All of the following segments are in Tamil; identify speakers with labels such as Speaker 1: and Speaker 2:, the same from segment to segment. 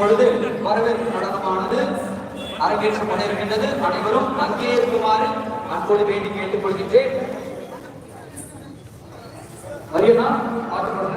Speaker 1: இப்பொழுது வரவேற்பு நடனமானது அரங்கேற்றப்பட இருக்கின்றது. அனைவரும் அங்கே இருக்குமாறு அன்போடு வேண்டி கேட்டுக் கொள்கின்றேன். வரியனா பார்த்துக்கொள்ள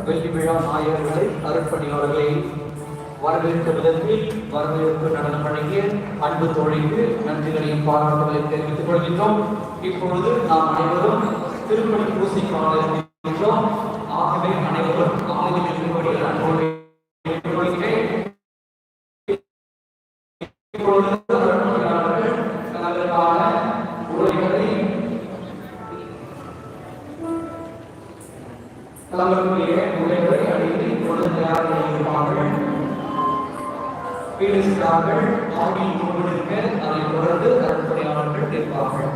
Speaker 1: வெள்ளி விழா நாயகர்களை அருட்பணியாளர்களை வரவேற்கும் விதத்தில் வரவேற்பு நடனம் வழங்கிய அன்பு தோழிக்கு நன்றிகளையும் பாராட்டுகளை தெரிவித்துக் கொள்கின்றோம். இப்பொழுது நாம் அனைவரும் திருப்பணி பூசைக்காக இருக்கின்றோம். ஆகவே அனைவரும் காலையில் இருக்கும்படி அன்போடு கேட்டுக்கொள்கிறேன். இப்பொழுது அருட்பணியாளர்கள் தங்களுக்கான உரைகளை தலைவர்களுடைய உரைகளை அடித்து இப்பொழுது தயார் செய்திருப்பார்கள். பீடிஸ்டார்கள் ஆவியில் நோன்பெடுக்க அதைத் தொடர்ந்து அருட்பணியாளர்கள் நிற்பார்கள்.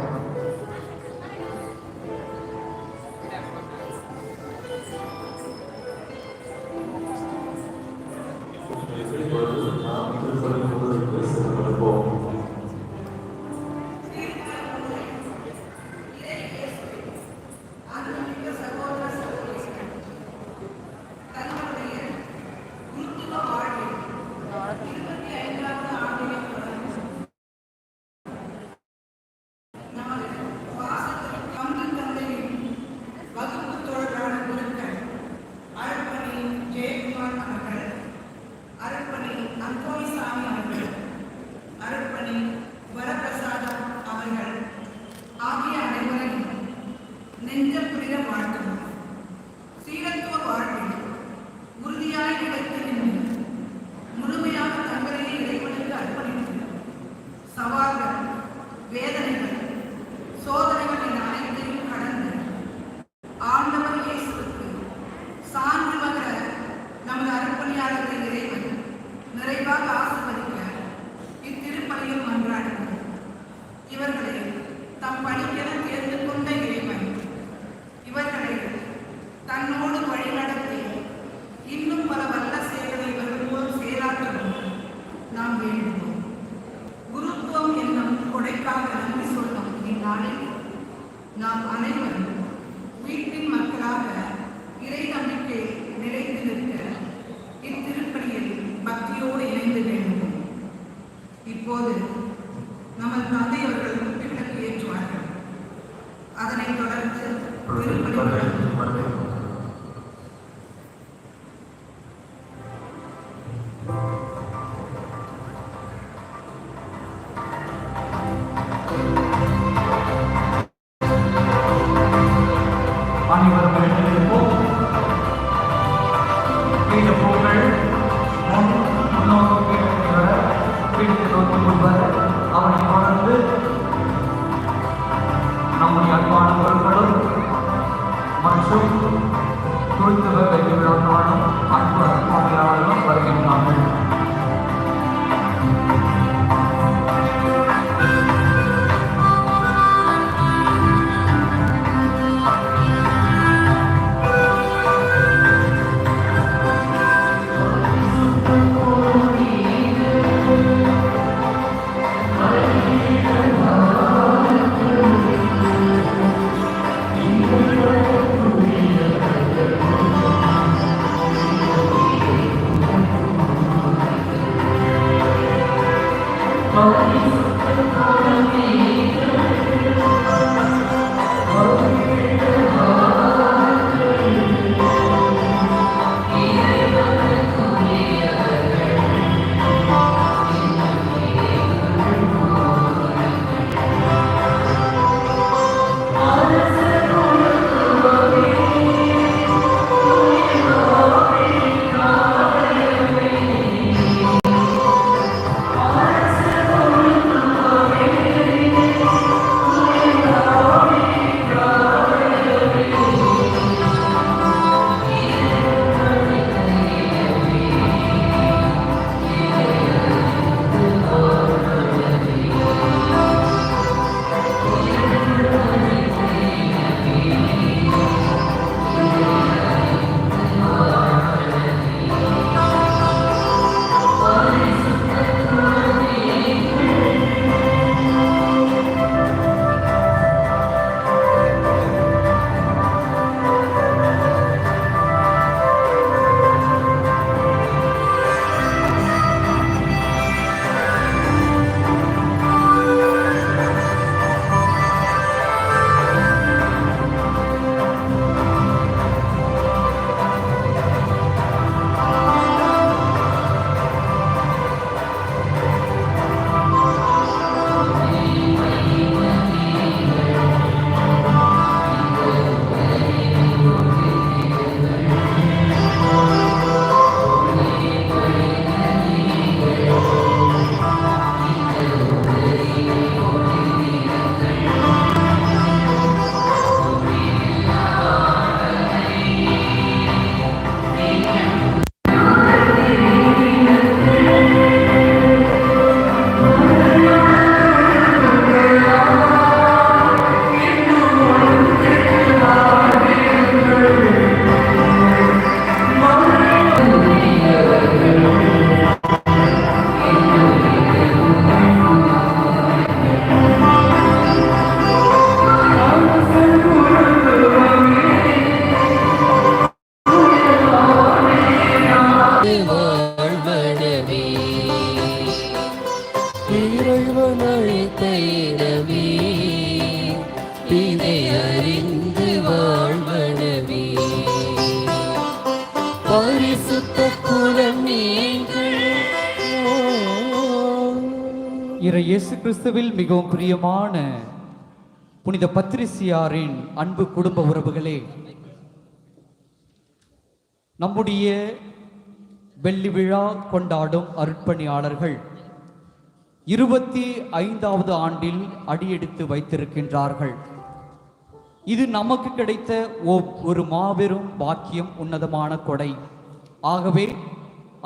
Speaker 2: நாம் அனைவரும் வீட்டின் மக்களாக இறை நம்பிக்கை நிலைத்து நிற்க இத்திருப்பணியில் பக்தியோடு இணைந்து வேண்டும். இப்போது நமது தந்தை அவர்கள் குப்பிவிளக்கு ஏற்றுவார்கள். அதனைத் தொடர்ந்து திருப்பணி
Speaker 3: பரிசுத்த குலம் நீங்கள்.
Speaker 1: இறை இயேசு கிறிஸ்துவில் மிகவும் பிரியமான புனித பத்திரிசியாரின் அன்பு குடும்ப உறவுகளே, நம்முடைய வெள்ளி விழா கொண்டாடும் அருட்பணியாளர்கள் 25வது ஆண்டில் அடியெடுத்து வைத்திருக்கின்றார்கள். இது நமக்கு கிடைத்த ஒரு மாபெரும் பாக்கியம், உன்னதமான கொடை. ஆகவே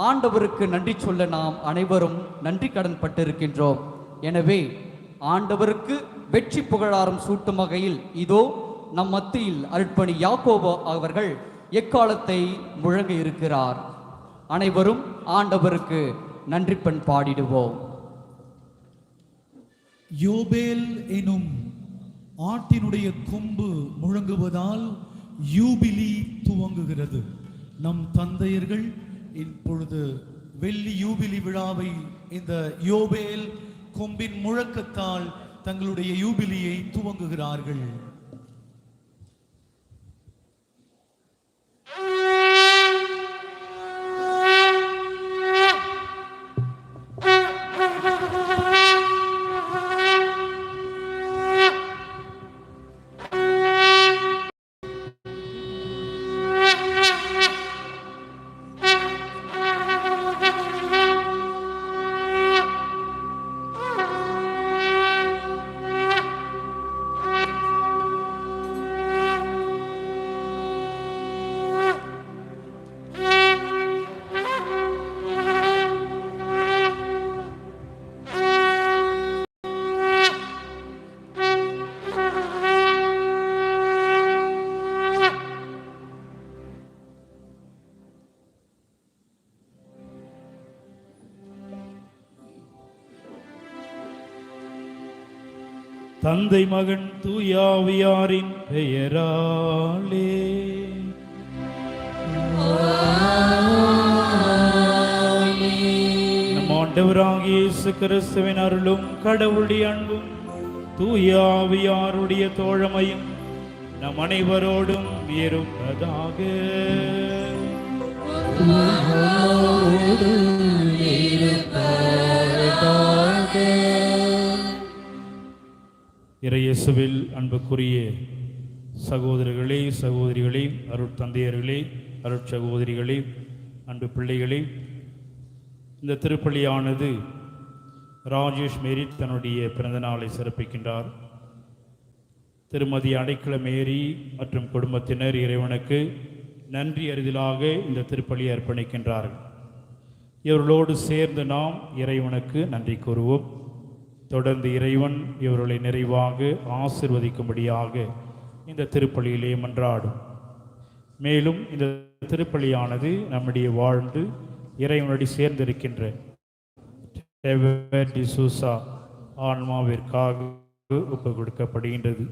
Speaker 1: ஆண்டவருக்கு நன்றி சொல்ல நாம் அனைவரும் நன்றி கடன் பட்டிருக்கின்றோம். எனவே ஆண்டவருக்கு வெற்றி புகழாரம் சூட்டும் வகையில் இதோ நம் மத்தியில் அருட்பணி யாக்கோபு அவர்கள் எக்காலத்தை முழங்க இருக்கிறார். அனைவரும் ஆண்டவருக்கு நன்றி பண் பாடிடுவோம்.
Speaker 4: யோபேல் எனும் ஆட்டினுடைய கொம்பு முழங்குவதால் யூபிலி துவங்குகிறது. நம் தந்தையர்கள் இப்பொழுது வெள்ளி யூபிலி விழாவை இந்த யோபேல் கொம்பின் முழக்கத்தால் தங்களுடைய யூபிலியை துவங்குகிறார்கள். தந்தை மகன் தூயாவியாரின் பெயராலே நம் ஆண்டவராகிய இயேசு கிறிஸ்துவின் அருளும் கடவுளுடைய அன்பும் தூயாவியாருடைய தோழமையும் நம் அனைவரோடும் இருப்பதாக. இறையேசுவில் அன்புக்குரிய சகோதரர்களே, சகோதரிகளே, அருட்தந்தையர்களே, அருட்சகோதரிகளே, அன்பு பிள்ளைகளே, இந்த திருப்பலியானது ராஜேஷ் மேரி தன்னுடைய பிறந்த நாளை சிறப்பிக்கின்றார். திருமதி அடைக்கல மேரி மற்றும் குடும்பத்தினர் இறைவனுக்கு நன்றி அறிதலாக இந்த திருப்பலியை அர்ப்பணிக்கின்றார்கள். இவர்களோடு சேர்ந்து நாம் இறைவனுக்கு நன்றி கூறுவோம். தொடர்ந்து இறைவன் இவர்களை நிறைவாக ஆசிர்வதிக்கும்படியாக இந்த திருப்பலியிலே மன்றாடும். மேலும் இந்த திருப்பலியானது நம்முடைய வாழ்ந்து இறைவனோடு சேர்ந்திருக்கின்ற டிசூசா ஆன்மாவிற்காக ஒப்பு கொடுக்கப்படுகின்றது.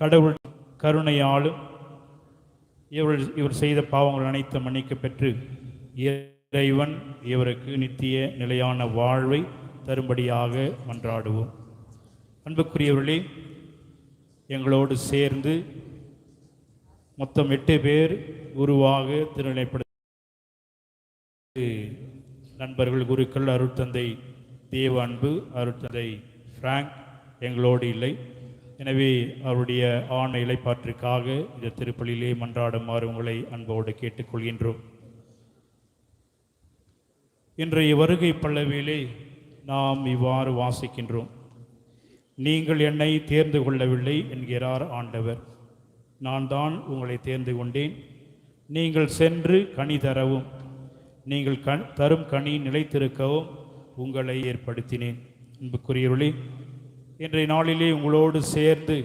Speaker 4: கடவுள் கருணையாலும் இவர் செய்த பாவங்கள் அனைத்தும் மன்னிக்க பெற்று இறைவன் இவருக்கு நித்திய நிலையான வாழ்வை தரும்படியாக மன்றாடுவோம். அன்புக்குரியவர்களே, எங்களோடு சேர்ந்து மொத்தம் 8 பேர் குருவாக திருநிலைப்படுத்த நண்பர்கள், குருக்கள், அருட்தந்தை தேவ அன்பு, அருட்தந்தை பிராங்க் எங்களோடு இல்லை. எனவே அவருடைய ஆணை இலைப்பாற்றிற்காக இந்த திருப்பலியிலே மன்றாடுமாறு உங்களை அன்போடு கேட்டுக்கொள்கின்றோம். இன்றைய வருகை பல்லவியிலே நாம் இவ்வாறு வாசிக்கின்றோம். நீங்கள் என்னை தேர்ந்து கொள்ளவில்லை என்கிறார் ஆண்டவர். நான் தான் உங்களை தேர்ந்து கொண்டேன். நீங்கள் சென்று கனி தரவும், நீங்கள் தரும் கனி நிலைத்திருக்கவும் உங்களை ஏற்படுத்தினேன். அன்புக்குரியவர்களே, இன்றைய நாளிலே உங்களோடு சேர்ந்து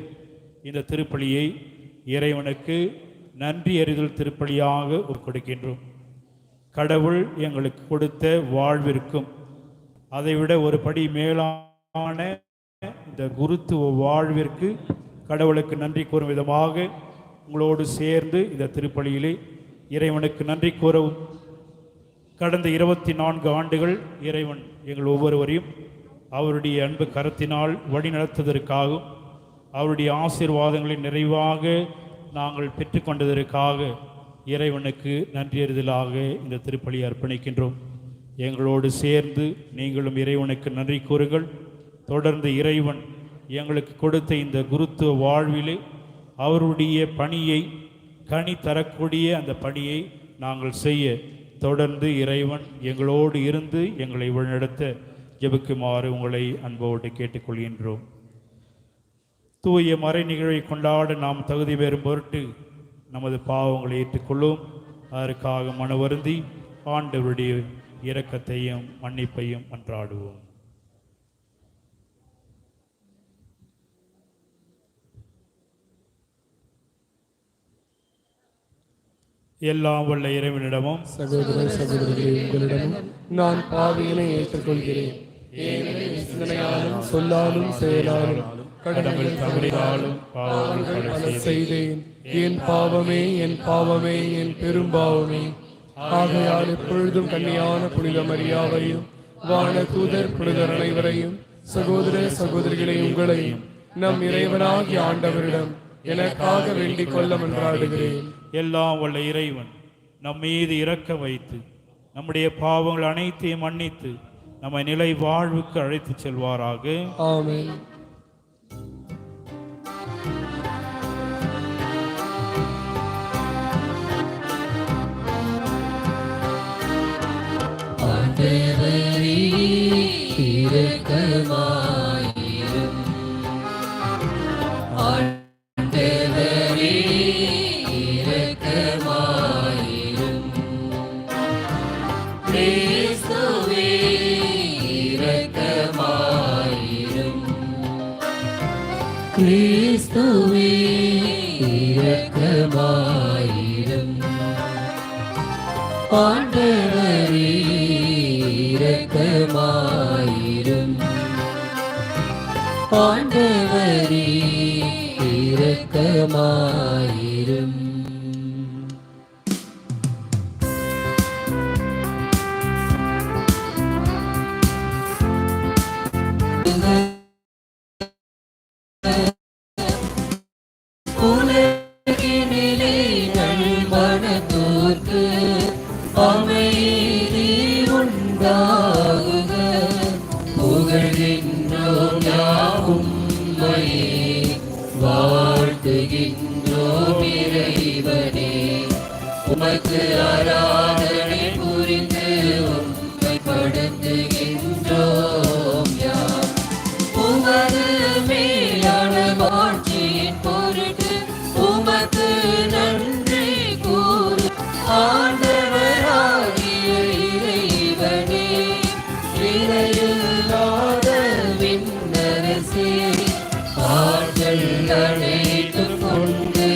Speaker 4: இந்த திருப்பலியை இறைவனுக்கு நன்றி அறிதல் திருப்பலியாக கொடுக்கின்றோம். கடவுள் எங்களுக்கு கொடுத்த வாழ்விற்கும் அதைவிட ஒரு படி மேலான இந்த குருத்துவ வாழ்விற்கு கடவுளுக்கு நன்றி கூறும் விதமாக உங்களோடு சேர்ந்து இந்த திருப்பலியிலே இறைவனுக்கு நன்றி கூறவும். கடந்த 24 ஆண்டுகள் இறைவன் எங்கள் ஒவ்வொருவரையும் அவருடைய அன்பு கரத்தினால் வழி நடத்துவதற்காகவும் அவருடைய ஆசீர்வாதங்களை நிறைவாக நாங்கள் பெற்றுக்கொண்டதற்காக இறைவனுக்கு நன்றியறிதலாக இந்த திருப்பலியை அர்ப்பணிக்கின்றோம். எங்களோடு சேர்ந்து நீங்களும் இறைவனுக்கு நன்றி கூறுங்கள். தொடர்ந்து இறைவன் எங்களுக்கு கொடுத்த இந்த குருத்துவ வாழ்விலே அவருடைய பணியை, கனி தரக்கூடிய அந்த பணியை நாங்கள் செய்ய தொடர்ந்து இறைவன் எங்களோடு இருந்து எங்களை வழிநடத்த ஜெபிக்குமாறு உங்களை அன்போடு கேட்டுக்கொள்கின்றோம். தூய மறை நிகழ்வை கொண்டாட நாம் தகுதி பெறும் பொருட்டு நமது பாவங்களை ஏற்றுக்கொள்ளும். அதற்காக மனவருந்தி ஆண்டவருடைய இரக்கத்தையும் மன்னிப்பையும் மன்றாடுவோம். எல்லாம் வல்ல இறைவனிடமும்
Speaker 5: சகோதர சகோதரிகளே, உங்களிடமும் நான் பாவியனை ஏற்றுக்கொள்கிறேன். ஏனெனில் சிந்தனையாலும் சொல்லாலும் செயலாலும் கடமைகள் தவறினாலும் பாவங்கள் பல செய்தேன். என் பாவமே, என் பாவமே, என் பெரும்பாவமே. ஆகையால் எப்பொழுதும் கன்னியான புனித மரியாவையும் வான தூதர் புனிதர் அனைவரையும் சகோதர சகோதரிகளை உங்களையும் நம் இறைவனாகிய ஆண்டவரிடம் எனக்காக வேண்டிக் கொள்ள மன்றாடுகிறேன்.
Speaker 4: எல்லாம் வல்ல இறைவன் நம் மீது இரக்க வைத்து நம்முடைய பாவங்கள் அனைத்தையும் மன்னித்து நம்மை நிலை வாழ்வுக்கு அழைத்து செல்வாராக.
Speaker 5: ஆமென்.
Speaker 3: ஆண்டவரே இரக்கமாயிரும். ஆண்டவரே இரக்கமாயிரும். கிறிஸ்துவே இரக்கமாயிரும். கிறிஸ்துவே இரக்கமாயிரும். ஆண்டவரே இரக்கமாயிரும். ஆண்டவரே இரக்கமாயிரும். உலகினிலே நல்மனத்தோர்க்கு அமைதி உண்டாகுக. புகழ்கின்றோம் யாம் உம்மையே, வாழ்த்துகின்றோம் இறைவனே. உமக்கு ஆராதனை புரிந்து உம்மை படுத்துகின்றோம் யாம். உமது மேலான மாட்சியின் பொருட்டு உமக்கு நன்றி கூறு. ஆண்டவராகிய இறைவனே, இறையில்லாத விண்ணரசே, ஆற்றல் அனைத்தும் கொண்டு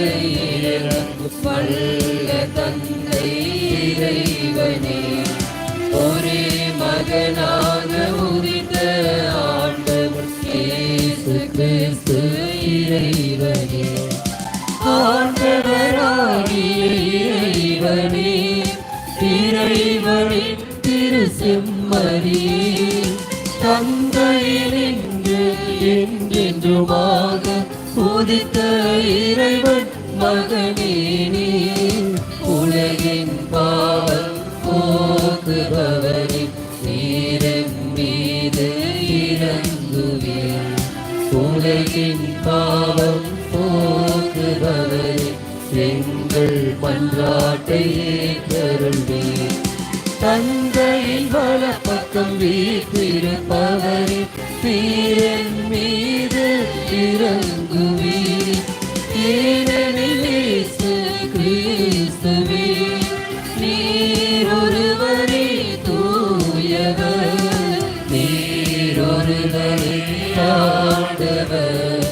Speaker 3: இறங்கும் வல்ல தந்தை இறைவனே, ஒரே மகனாக உதித்த ஆண்டவர் இயேசு கிறிஸ்து இறைவனே. ஆண்டவராகிய இறைவனே, இறைவனின் திரு செம்மறியே, தந்தையினின்று என்றென்றுமாக உதித்த இறைவன் மகனே நீ. உலகின் பாவம் போக்குபவரே, நீரின் மீது இறங்குவீர். உலகின் பாவம் போக்குபவரே, எங்கள் மன்றாட்டை ஏற்றருள்வீர். தந்தையின் வலப்பக்கம் வீற்றிருப்பவரே, நீரின் மீது இறங்குவீர். ஏனெனில் இயேசு கிறிஸ்துவே, நீர் ஒருவரே தூயவர். நீர் ஒருவரே ஆண்டவர்.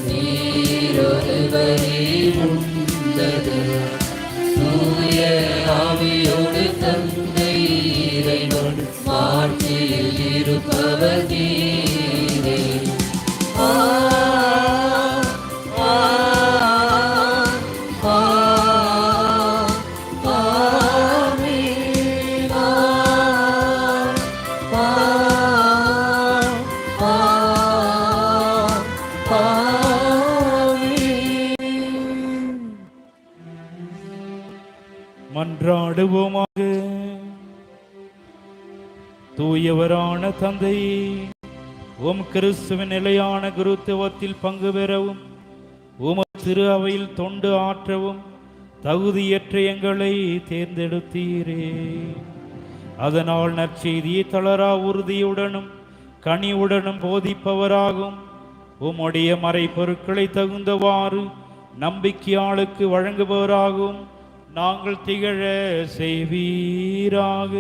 Speaker 3: நீர் ஒருவரே உன்னதர். தூய ஆவியோடு தந்தை இறைவன் மாட்சியில் இருப்பவர் நீரே. ஆ ஆ ஆ ஆமென். ஆ ஆ ஆ ஆமென்.
Speaker 4: தூயவரான தந்தையே, உம் கிறிஸ்துவின் நிலையான குருத்துவத்தில் பங்கு பெறவும் உமது திரு அவையில் தொண்டு ஆற்றவும் தகுதியற்ற எங்களை தேர்ந்தெடுத்தீரே. அதனால் நற்செய்தியை தளரா உறுதியுடனும் கனிவுடனும் போதிப்பவராகும் உம்முடைய மறைப்பொருட்களை தகுந்தவாறு நம்பிக்கையாளுக்கு வழங்குபவராகும் நாங்கள் திகழ செய்வீராக.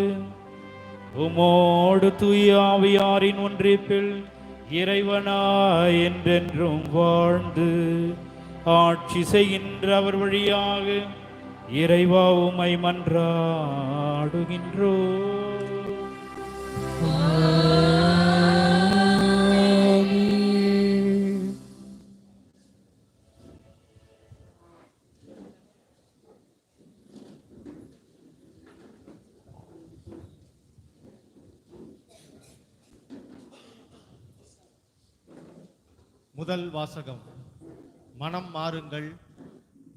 Speaker 4: உமோடு தூய ஆவியாரின் ஒன்றிப்பில் இறைவனாய் என்றென்றும் வாழ்ந்து ஆட்சி செய்கின்ற அவர் வழியாக இறைவா உம்மை மன்றாடுகின்றோ.
Speaker 6: முதல் வாசகம். மனம் மாறுங்கள்,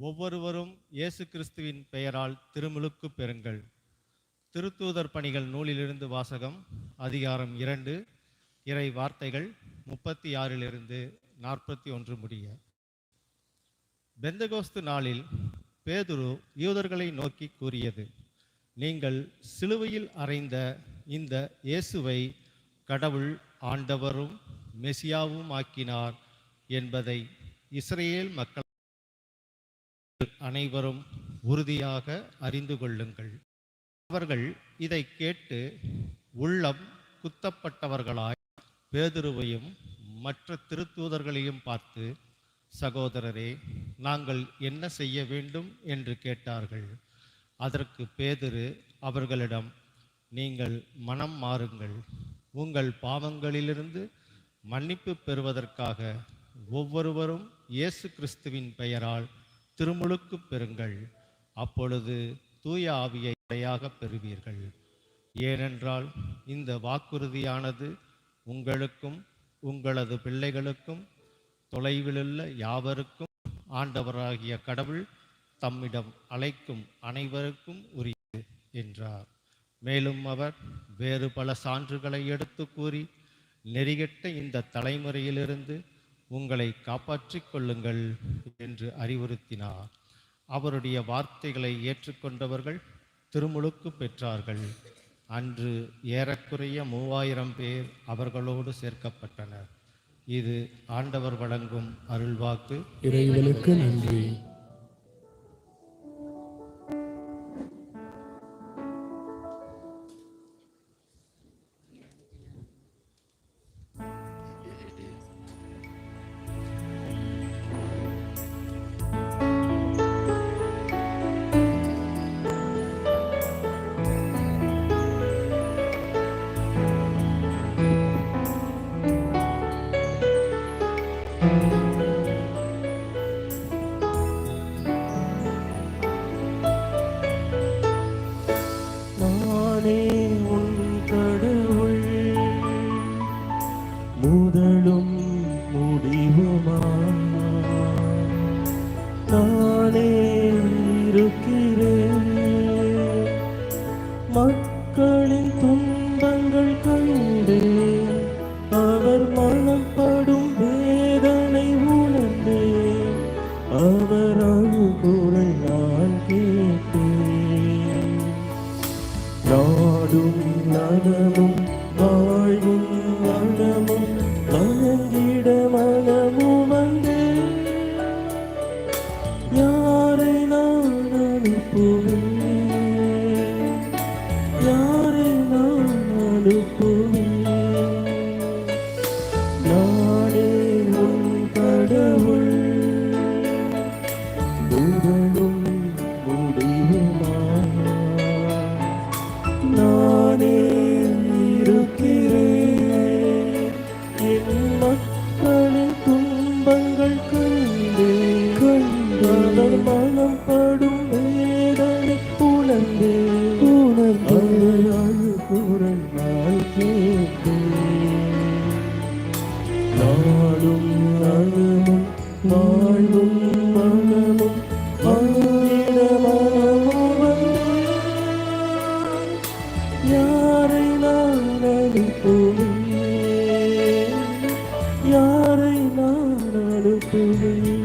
Speaker 6: ஒவ்வொருவரும் இயேசு கிறிஸ்துவின் பெயரால் திருமுழுக்கு பெறுங்கள். திருத்தூதர் பணிகள் நூலிலிருந்து வாசகம். அதிகாரம் 2, இறை வார்த்தைகள் 36 41 முடிய. பெந்தகோஸ்து நாளில் பேதுரு யூதர்களை நோக்கி கூறியது, நீங்கள் சிலுவையில் அறைந்த இந்த இயேசுவை கடவுள் ஆண்டவரும் மெசியாவும் ஆக்கினார் என்பதை இஸ்ரேல் மக்கள் அனைவரும் உறுதியாக அறிந்து கொள்ளுங்கள். அவர்கள் இதை கேட்டு உள்ளம் குத்தப்பட்டவர்களாய் பேதுருவையும் மற்ற திருத்தூதர்களையும் பார்த்து, சகோதரரே, நாங்கள் என்ன செய்ய வேண்டும் என்று கேட்டார்கள். அதற்கு பேதுரு அவர்களிடம், நீங்கள் மனம் மாறுங்கள், உங்கள் பாவங்களிலிருந்து மன்னிப்பு பெறுவதற்காக ஒவ்வொருவரும் இயேசு கிறிஸ்துவின் பெயரால் திருமுழுக்கு பெறுங்கள். அப்பொழுது தூய ஆவியை இடையாக பெறுவீர்கள். ஏனென்றால் இந்த வாக்குறுதியானது உங்களுக்கும் உங்களது பிள்ளைகளுக்கும் தொலைவிலுள்ள யாவருக்கும் ஆண்டவராகிய கடவுள் தம்மிடம் அழைக்கும் அனைவருக்கும் உரியது என்றார். மேலும் அவர் வேறு பல சான்றுகளை எடுத்து கூறி, நெறிகெட்ட இந்த தலைமுறையிலிருந்து உங்களை காப்பாற்றிக் கொள்ளுங்கள் என்று அறிவுறுத்தினார். அவருடைய வார்த்தைகளை ஏற்றுக்கொண்டவர்கள் திருமுழுக்கு பெற்றார்கள். அன்று ஏறக்குறைய 3000 பேர் அவர்களோடு சேர்க்கப்பட்டனர். இது ஆண்டவர் வழங்கும் அருள்வாக்கு.
Speaker 5: இறைவனுக்கு நன்றி. முதலும் முடிவுமாய் நானே இருக்கிறேன். மக்களின் துன்பங்கள் கண்டேன், அவர் மனப்படும் வேதனை உணர்ந்தேன், அவர் அழுகுரல் நான் கேட்டேன். நாடும் நலமும் வாழ்வும் வளமும் வழங்கிட மனமும் வந்தே, யாரை நான் அனுப்புவேன், யாரை நான் அனுப்புவேன். நானே உன் கடவுள், முதலும் முடிவுமாய் நானே இருக்கிறேன். என் மக்களின் துன்பங்கள் கண்டே, அவர் மனம் படும் வேதனை உணர்ந்தே, அவர் யாரை நான் அனுப்புவேன்? யாரை நான் அனுப்புவேன்?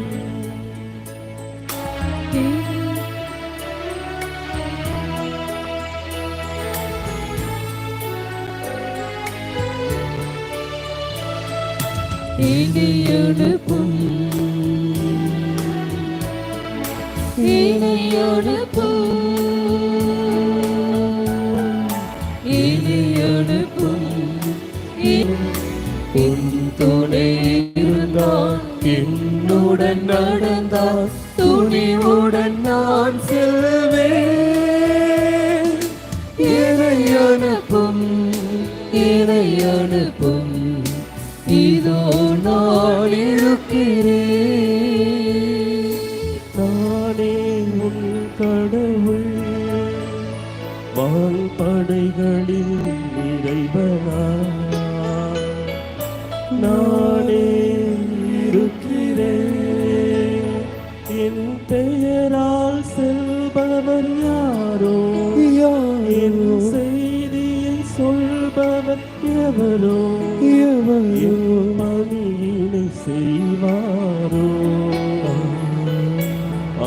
Speaker 3: இணையனுப்பும் இணையனுப்பும் இணையனுப்பும் உன் துணை இருந்தால் என்னுடன் நடந்தால் துணிவுடன் நான் செல்வேன். இணையனுப்பும் இணையனுப்பும் இதோ நான் இருக்கிறேன்.
Speaker 5: நானே உன் கடவுள், வான்படைகளின் இறைவனா, நானே இருக்கிறேன். என் பெயரால் செல்பவர் யாரோ? என் செய்தியை சொல்பவர் எவரோ? என் பணியினை செய்வாரோ?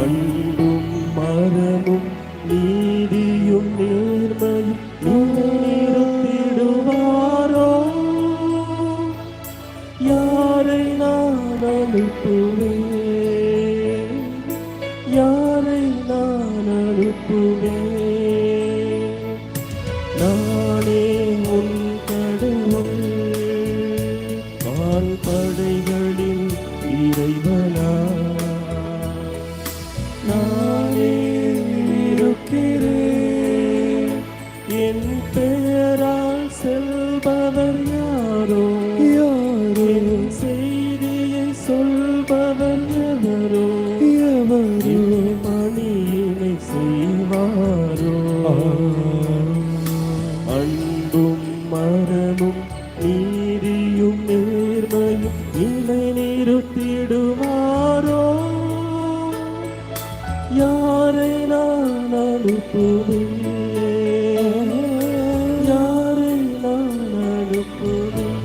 Speaker 5: அன்பும் மரமும் நீதியும் நேர்மையும் நிலைநிறுத்திடுவாரோ? யாரை நான் அனுப்புவேன்? யாரை நான் அனுப்புவேன்? நானே உன் கடவுள், வான்படைகளின் இறைவனா, நானே இருக்கிறேன். என் பெயரால் செல்பவர் யாரோ? என் செய்தியை சொல்பவர் எவரோ? என் பணியினை செய்வாரோ? அன்பும் மரமும் நீதியும் நேர்மையும் நிலைநிறுத்திடுவாரோ? யாரை நான் அனுப்புவேன்? யாரை நான் அனுப்புவேன்?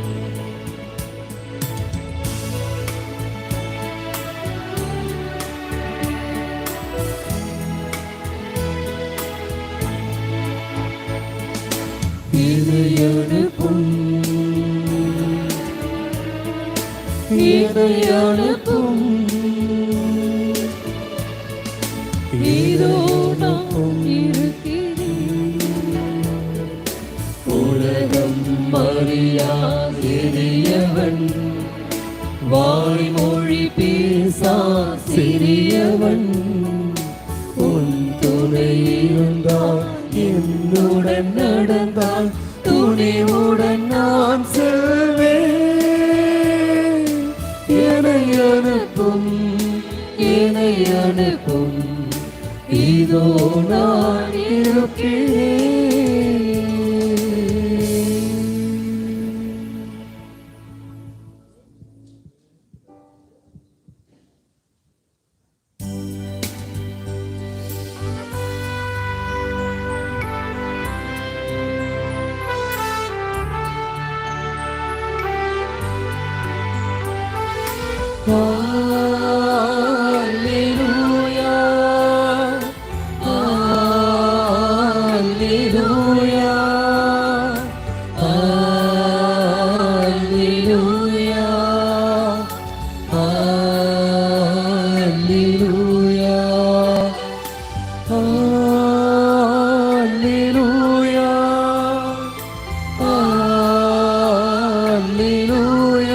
Speaker 3: இணையனுப்பும் இணையனுப்பும் இதோ நான் இருக்கிறேன். உலகம் அறியா சிறியவன், வாய்மொழி பேசா சிறியவன், உன் துணை இருந்தால் என்னுடன் நடந்தால் துணிவுடன் நான் செல்வேன். என்னை அனுப்பும் என்னை அனுப்பும் இதோ நான் இருக்கிறேன். Alleluia, Alleluia, Alleluia, Alleluia, Alleluia, Alleluia. Alleluia,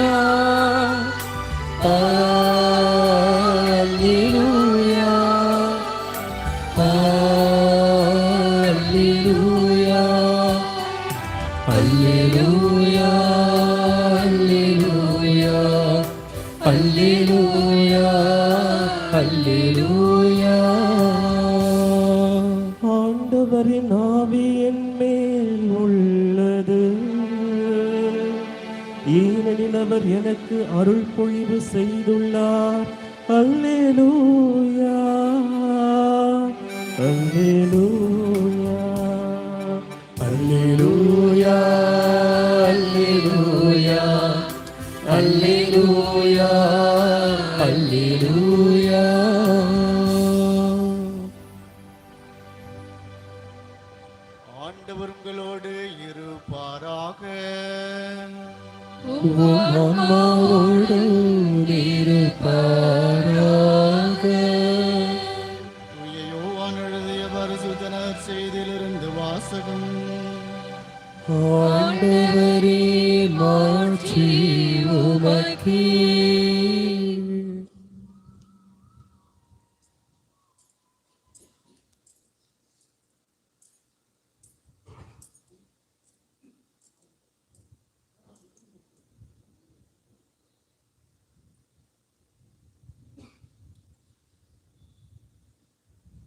Speaker 3: Alleluia, Alleluia, Alleluia, Alleluia, Alleluia.
Speaker 5: ஆண்டவரின் ஆவி என் மேல் உள்ளது, ஏனெனில் அவர் எனக்கு அருள் பொழிவு செய்துள்ளார். அல்லேலூயா, அல்லேலூயா,
Speaker 3: அல்லேலூயா அல்லேலூயா அல்லேலூயா அல்லேலூயா.
Speaker 7: ஆண்டவர் உங்களோடு இருப்பாராக.
Speaker 3: உம் ஆன்மாவோடு இருப்பாராக.
Speaker 7: தூய யோவான் எழுதிய பரிசுத்த நற்செய்தியிலிருந்து வாசகம்.
Speaker 3: ஆண்டவரே மாட்சி உமக்கே.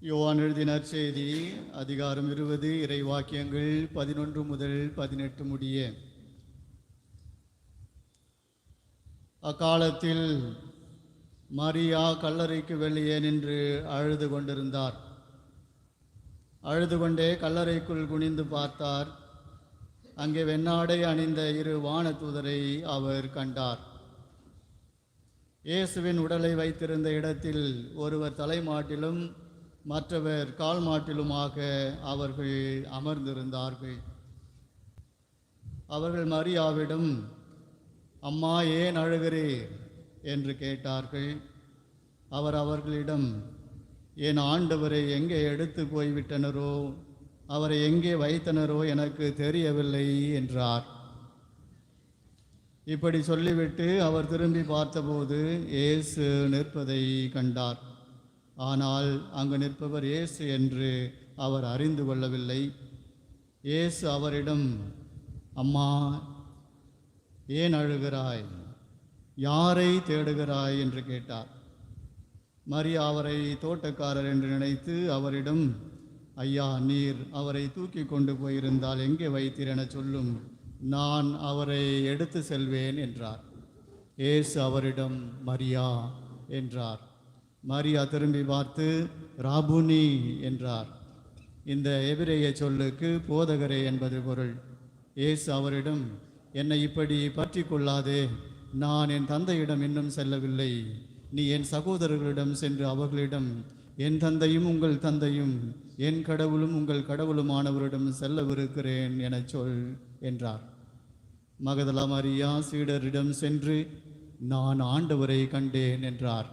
Speaker 7: யோவான் எழுதிய நற்செய்தி அதிகாரம் 20 இறைவாக்கியங்கள் 11 முதல் 18 முடிய. அக்காலத்தில் மரியா கல்லறைக்கு வெளியே நின்று அழுது கொண்டிருந்தார். அழுது கொண்டே கல்லறைக்குள் குனிந்து பார்த்தார். அங்கே வெண்ணாடை அணிந்த 2 வானதூதரை அவர் கண்டார். இயேசுவின் உடலை வைத்திருந்த இடத்தில் ஒருவர் தலைமாட்டிலும் மற்றவர் கால் மாட்டிலுமாக அவர்கள் அமர்ந்திருந்தார்கள். அவர்கள் மரியாவிடம், அம்மா, ஏன் அழுகிறீர் என்று கேட்டார்கள். அவர் அவர்களிடம், என் ஆண்டவரை எங்கே எடுத்து போய்விட்டனரோ, அவரை எங்கே வைத்தனரோ எனக்கு தெரியவில்லை என்றார். இப்படி சொல்லிவிட்டு அவர் திரும்பி பார்த்தபோது இயேசு நிற்பதை கண்டார். ஆனால் அங்கு நிற்பவர் இயேசு என்று அவர் அறிந்து கொள்ளவில்லை. இயேசு அவரிடம், அம்மா, ஏன் அழுகிறாய்? யாரை தேடுகிறாய் என்று கேட்டார். மரியா அவரை தோட்டக்காரர் என்று நினைத்து அவரிடம், ஐயா, நீர் அவரை தூக்கி கொண்டு போயிருந்தால் எங்கே வைத்தீர் என சொல்லும், நான் அவரை எடுத்து செல்வேன் என்றார். இயேசு அவரிடம், மரியா என்றார். மரியா திரும்பி பார்த்து ராபுனி என்றார். இந்த எபிரேய சொல்லுக்கு போதகரே என்பது பொருள். இயேசு அவரிடம், என்னை இப்படி பற்றி கொள்ளாதே, நான் என் தந்தையிடம் இன்னும் செல்லவில்லை. நீ என் சகோதரர்களிடம் சென்று அவர்களிடம், என் தந்தையும் உங்கள் தந்தையும் என் கடவுளும் உங்கள் கடவுளுமானவரிடம் செல்லவிருக்கிறேன் என சொல் என்றார். மகதலா மரியா சீடரிடம் சென்று, நான் ஆண்டவரை கண்டேன் என்றார்.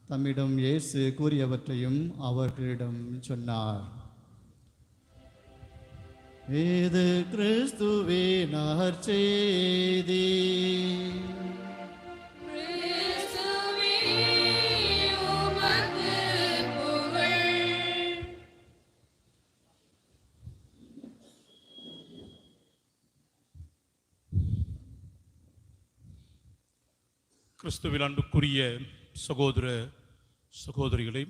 Speaker 7: தம்மிடம் இயேசு கூறியவற்றையும் அவர்களிடம் சொன்னார். இது கிறிஸ்துவே நற்செய்தி.
Speaker 4: கிறிஸ்துவில் அன்புக்குரிய சகோதர சகோதரிகளை,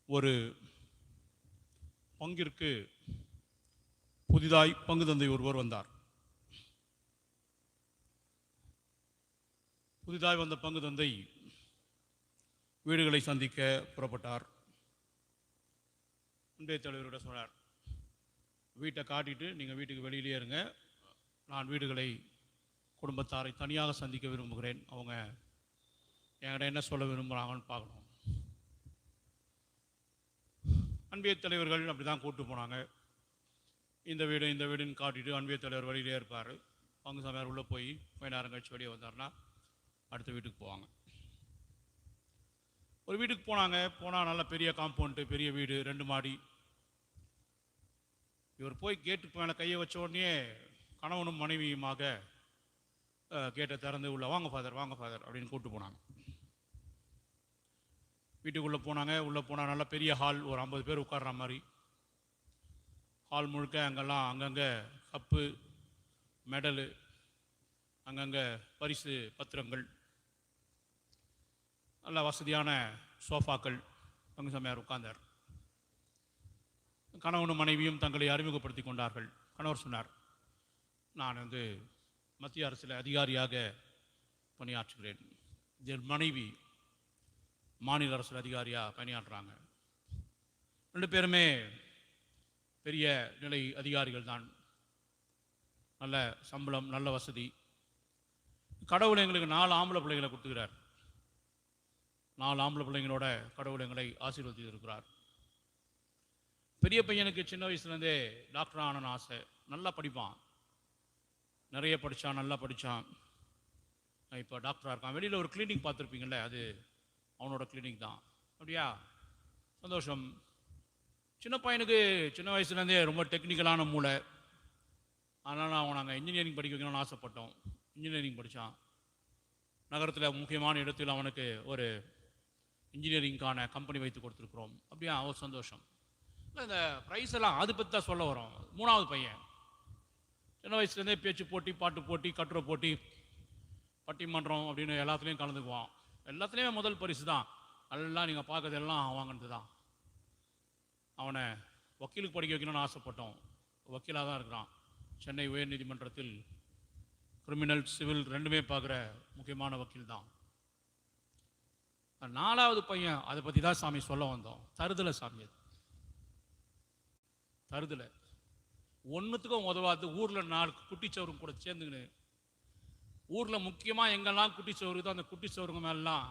Speaker 4: ஒரு பங்கிற்கு புதிதாய் பங்கு தந்தை ஒருவர் வந்தார். புதிதாய் வந்த பங்கு தந்தை வீடுகளை சந்திக்க புறப்பட்டார். முந்தைய தலைவரோட சொன்னார், வீட்டை காட்டிட்டு நீங்கள் வீட்டுக்கு வெளியிலே இருங்க, நான் வீடுகளை குடும்பத்தாரை தனியாக சந்திக்க விரும்புகிறேன், அவங்க என்கிட்ட என்ன சொல்ல விரும்புகிறாங்கன்னு பார்க்கணும். அன்பியத் தலைவர்கள் அப்படி தான் கூப்பிட்டு போனாங்க. இந்த வீடுன்னு காட்டிட்டு அன்பியத் தலைவர் வழியிலே இருப்பார். பங்கு சமையார் உள்ளே போய் கொஞ்ச நேரம் கழிச்சு வெளியே வந்தார்னா அடுத்த வீட்டுக்கு போவாங்க. ஒரு வீட்டுக்கு போனால் நல்ல பெரிய காம்பவுண்டு, பெரிய வீடு, 2 மாடி. இவர் போய் கேட்டுக்கு மேலே கையை வச்ச உடனே கணவனும் மனைவியுமாக கேட்டை திறந்து உள்ள வாங்க ஃபாதர் அப்படின்னு கூப்பிட்டு போனாங்க. வீட்டுக்குள்ளே போனாங்க. உள்ளே போனால் நல்ல பெரிய ஹால், ஒரு 50 பேர் உட்கார்ற மாதிரி ஹால் முழுக்க. அங்கங்கே கப்பு, மெடலு, அங்கங்கே பரிசு பத்திரங்கள், நல்ல வசதியான சோஃபாக்கள். பங்கு சமையார் உட்கார்ந்தார். கணவனும் மனைவியும் தங்களை அறிமுகப்படுத்தி கொண்டார்கள். கணவர் சொன்னார், நான் மத்திய அரசில் அதிகாரியாக பணியாற்றுகிறேன். மனைவி மாநில அரசில் அதிகாரியாக பணியாற்றுறாங்க. 2 பேருமே பெரிய நிலை அதிகாரிகள் தான். நல்ல சம்பளம், நல்ல வசதி. கடவுள் எங்களுக்கு 4 ஆம்பளை பிள்ளைகளை கொடுத்துக்கிறார். 4 ஆம்பளை பிள்ளைங்களோட கடவுள் எங்களை ஆசீர்வதித்து இருக்கிறார். பெரிய பையனுக்கு சின்ன வயசுலேருந்தே டாக்டர் ஆகணும்னு ஆசை. நல்லா படிப்பான், நிறைய படித்தான், நல்லா படித்தான். இப்போ டாக்டராக இருக்கான். வெளியில் ஒரு கிளினிக் பார்த்துருப்பீங்கள்ல, அது அவனோட கிளினிக் தான். அப்படியா? சந்தோஷம். சின்ன பையனுக்கு சின்ன வயசுலேருந்தே ரொம்ப டெக்னிக்கலான மூளை. அதனால் அவன் நாங்கள் இன்ஜினியரிங் படிக்க வைக்கணும்னு ஆசைப்பட்டோம். இன்ஜினியரிங் படித்தான். நகரத்தில் முக்கியமான இடத்தில் அவனுக்கு ஒரு இன்ஜினியரிங்கான கம்பெனி வைத்து கொடுத்துருக்குறோம். அப்படியா? ஒரு சந்தோஷம். இந்த ப்ரைஸ் எல்லாம் அது பற்றி தான் சொல்ல வரோம். 3வது பையன் சின்ன வயசுலேருந்தே பேச்சு போட்டி, பாட்டு போட்டி, கட்டுரை போட்டி, பட்டிமன்றம் அப்படின்னு எல்லாத்துலேயும் கலந்துக்குவான். எல்லாத்துலேயுமே முதல் பரிசு தான். எல்லாம் நீங்கள் பார்க்கறதெல்லாம் வாங்கினது தான். அவனை வக்கீலுக்கு படிக்க வைக்கணும்னு ஆசைப்பட்டோம். வக்கீலாக தான் இருக்கிறான். சென்னை உயர்நீதிமன்றத்தில் கிரிமினல், சிவில் 2மே பார்க்குற முக்கியமான வக்கீல் தான். 4வது பையன், அதை பற்றி தான் சாமி சொல்ல வந்தோம். தருதலை சாமி. அது தருதலை ஒன்றுத்துக்கும் உதவாது. ஊரில் 4 குட்டிச்சவருங்க கூட சேர்ந்துக்கின்னு, ஊரில் முக்கியமாக எங்கெல்லாம் குட்டிச்சவருக்கு தான் அந்த குட்டிச்சவருங்க மேலாம்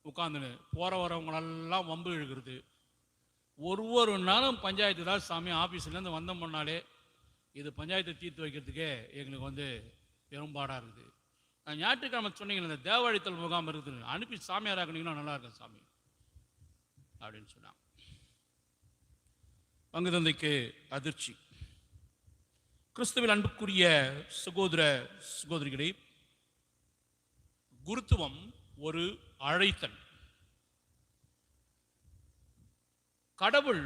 Speaker 4: உட்காந்துன்னு போகிற வரவங்களெல்லாம் வம்பு இழுக்கிறது. ஒரு நாளும் பஞ்சாயத்து தான் சாமி. ஆஃபீஸ்லேருந்து வந்தோம் பண்ணாலே இது பஞ்சாயத்தை தீர்த்து வைக்கிறதுக்கே எங்களுக்கு பெரும்பாடாக இருக்குது. நான் ஞாயிற்றுக்கிழமை சொன்னீங்களே இந்த தேவழித்தல் முகாம் இருக்குது, அனுப்பி சாமியார் ஆக்குனீங்கன்னா நல்லா இருக்கும் சாமி அப்படின்னு சொன்னாங்க. பங்கு தந்தைக்கு அதிர்ச்சி. கிறிஸ்துவில் அன்புக்குரிய சகோதர சகோதரிகளே, குருத்துவம் ஒரு அழைத்தல். கடவுள்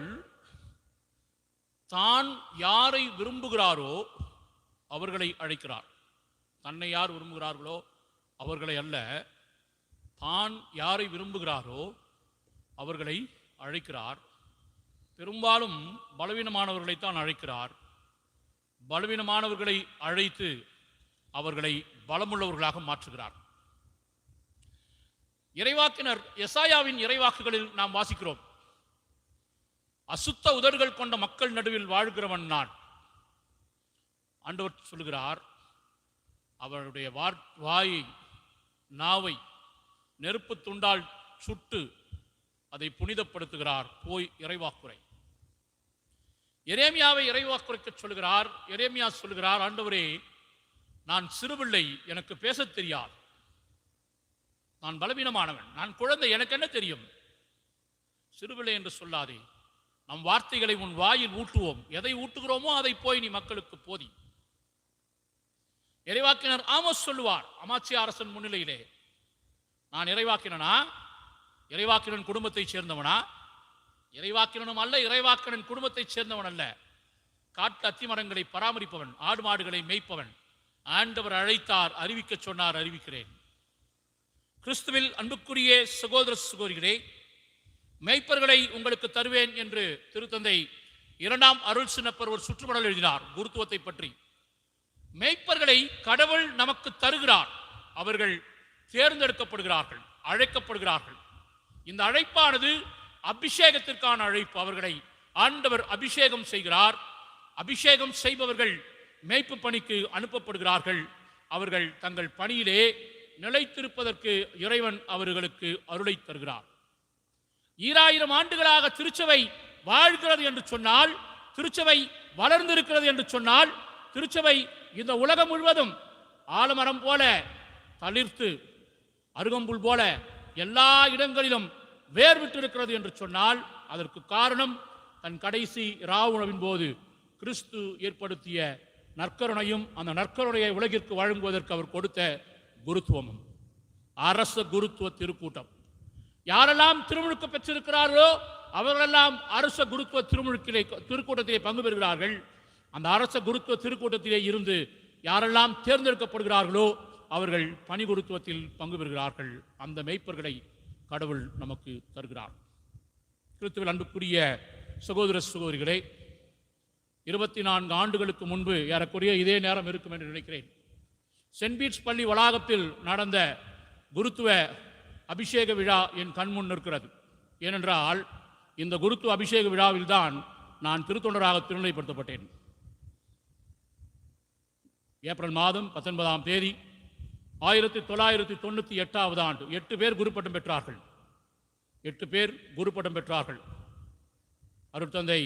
Speaker 4: தான் யாரை விரும்புகிறாரோ அவர்களை அழைக்கிறார். தன்னை யார் விரும்புகிறார்களோ அவர்களை அல்ல, தான் யாரை விரும்புகிறாரோ அவர்களை அழைக்கிறார். பெரும்பாலும் பலவீனமானவர்களைத்தான் அழைக்கிறார். பலவீனமானவர்களை அழைத்து அவர்களை பலமுள்ளவர்களாக மாற்றுகிறார். இறைவாக்கினர் எசாயாவின் இறைவாக்குகளில் நாம் வாசிக்கிறோம், அசுத்த உதடுகள் கொண்ட மக்கள் நடுவில் வாழ்கிறவன் நான். ஆண்டவர் சொல்லுகிறார், அவருடைய வாயை, நாவை நெருப்பு துண்டால் சுட்டு அதை புனிதப்படுத்துகிறார். போய் இறைவாக்குரை. எரேமியாவை இறைவாக்குரைக்க சொல்கிறார். எரேமியா சொல்கிறார், ஆண்டவரே, நான் சிறுபிள்ளை, எனக்கு பேசத் தெரியாது, நான் பலவீனமானவன், நான் குழந்தை, எனக்கு என்ன தெரியும். சிறுபிள்ளை என்று சொல்லாதே, நம் வார்த்தைகளை உன் வாயில் ஊட்டுவோம், எதை ஊட்டுகிறோமோ அதை போய் நீ மக்களுக்கு போதி. இறைவாக்கினர் ஆமோஸ் சொல்லுவார் அமாத்சியா அரசன் முன்னிலையிலே, நான் இறைவாக்கினனா, இறைவாக்கினன் குடும்பத்தைச் சேர்ந்தவனா? இறைவாக்கினனும் அல்ல, இறைவாக்கினன் குடும்பத்தைச் சேர்ந்தவன் அல்ல. காட்டு அத்திமரங்களை பராமரிப்பவன், ஆடு மாடுகளை மேய்ப்பவன். ஆண்டவர் அழைத்தார், அறிவிக்க சொன்னார், அறிவிக்கிறேன். கிறிஸ்துவில் அன்புக்குரிய சகோதர சகோதரிகளே, மேய்ப்பர்களை உங்களுக்கு தருவேன் என்று திருத்தந்தை 2ஆம் அருள் சின்னப்பர் ஒரு சுற்றுமடல் எழுதினார் குருத்துவத்தை பற்றி. மேய்ப்பர்களை கடவுள் நமக்கு தருகிறார். அவர்கள் தேர்ந்தெடுக்கப்படுகிறார்கள், அழைக்கப்படுகிறார்கள். இந்த அழைப்பானது அபிஷேகத்திற்கான அழைப்பு. அவர்களை ஆண்டவர் அபிஷேகம் செய்கிறார். அபிஷேகம் செய்பவர்கள் மேய்ப்பு பணிக்கு அனுப்பப்படுகிறார்கள். அவர்கள் தங்கள் பணியிலே நிலைத்திருப்பதற்கு இறைவன் அவர்களுக்கு அருளை தருகிறார். 2000 ஆண்டுகளாக திருச்சபை வாழ்கிறது என்று சொன்னால், திருச்சபை வளர்ந்திருக்கிறது என்று சொன்னால், திருச்சபை இந்த உலகம் முழுவதும் ஆலமரம் போல தளிர்த்து அருகம்புல் போல எல்லா இடங்களிலும் வேர் விட்டிருக்கிறது என்று சொன்னால், அதற்கு காரணம் தன் கடைசி இராவுணவின் போது கிறிஸ்து ஏற்படுத்திய நற்கருணையும் அந்த நற்கருணையை உலகிற்கு வழங்குவதற்கு அவர் கொடுத்த குருத்துவமும். அரச குருத்துவ திருக்கூட்டம். யாரெல்லாம் திருமுழுக்கு பெற்றிருக்கிறார்களோ அவர்களெல்லாம் அரச குருத்துவ திருக்கூட்டத்திலே பங்கு பெறுகிறார்கள். அந்த அரச குருத்துவ திருக்கூட்டத்திலே இருந்து யாரெல்லாம் தேர்ந்தெடுக்கப்படுகிறார்களோ அவர்கள் பணி குருத்துவத்தில் பங்கு பெறுகிறார்கள். அந்த மெய்ப்பர்களை கடவுள் நமக்கு தருகிறார். கிறிஸ்துவில் அன்புக்குரிய சகோதர சகோதரிகளே, 24 ஆண்டுகளுக்கு முன்பு ஏறக்குறைய இதே நேரம் இருக்கும் என்று நினைக்கிறேன், சென்ட் பீட்ஸ் பள்ளி வளாகத்தில் நடந்த குருத்துவ அபிஷேக விழா என் கண்முன் நிற்கிறது. ஏனென்றால் இந்த குருத்துவ அபிஷேக விழாவில்தான் நான் திருத்தொண்டராக திருநிலைப்படுத்தப்பட்டேன். ஏப்ரல் மாதம் 19ஆம் தேதி 1998 ஆண்டு 8 பேர் குருப்பட்டம் பெற்றார்கள். 8 பேர் குருப்பட்டம் பெற்றார்கள். அருட்தந்தை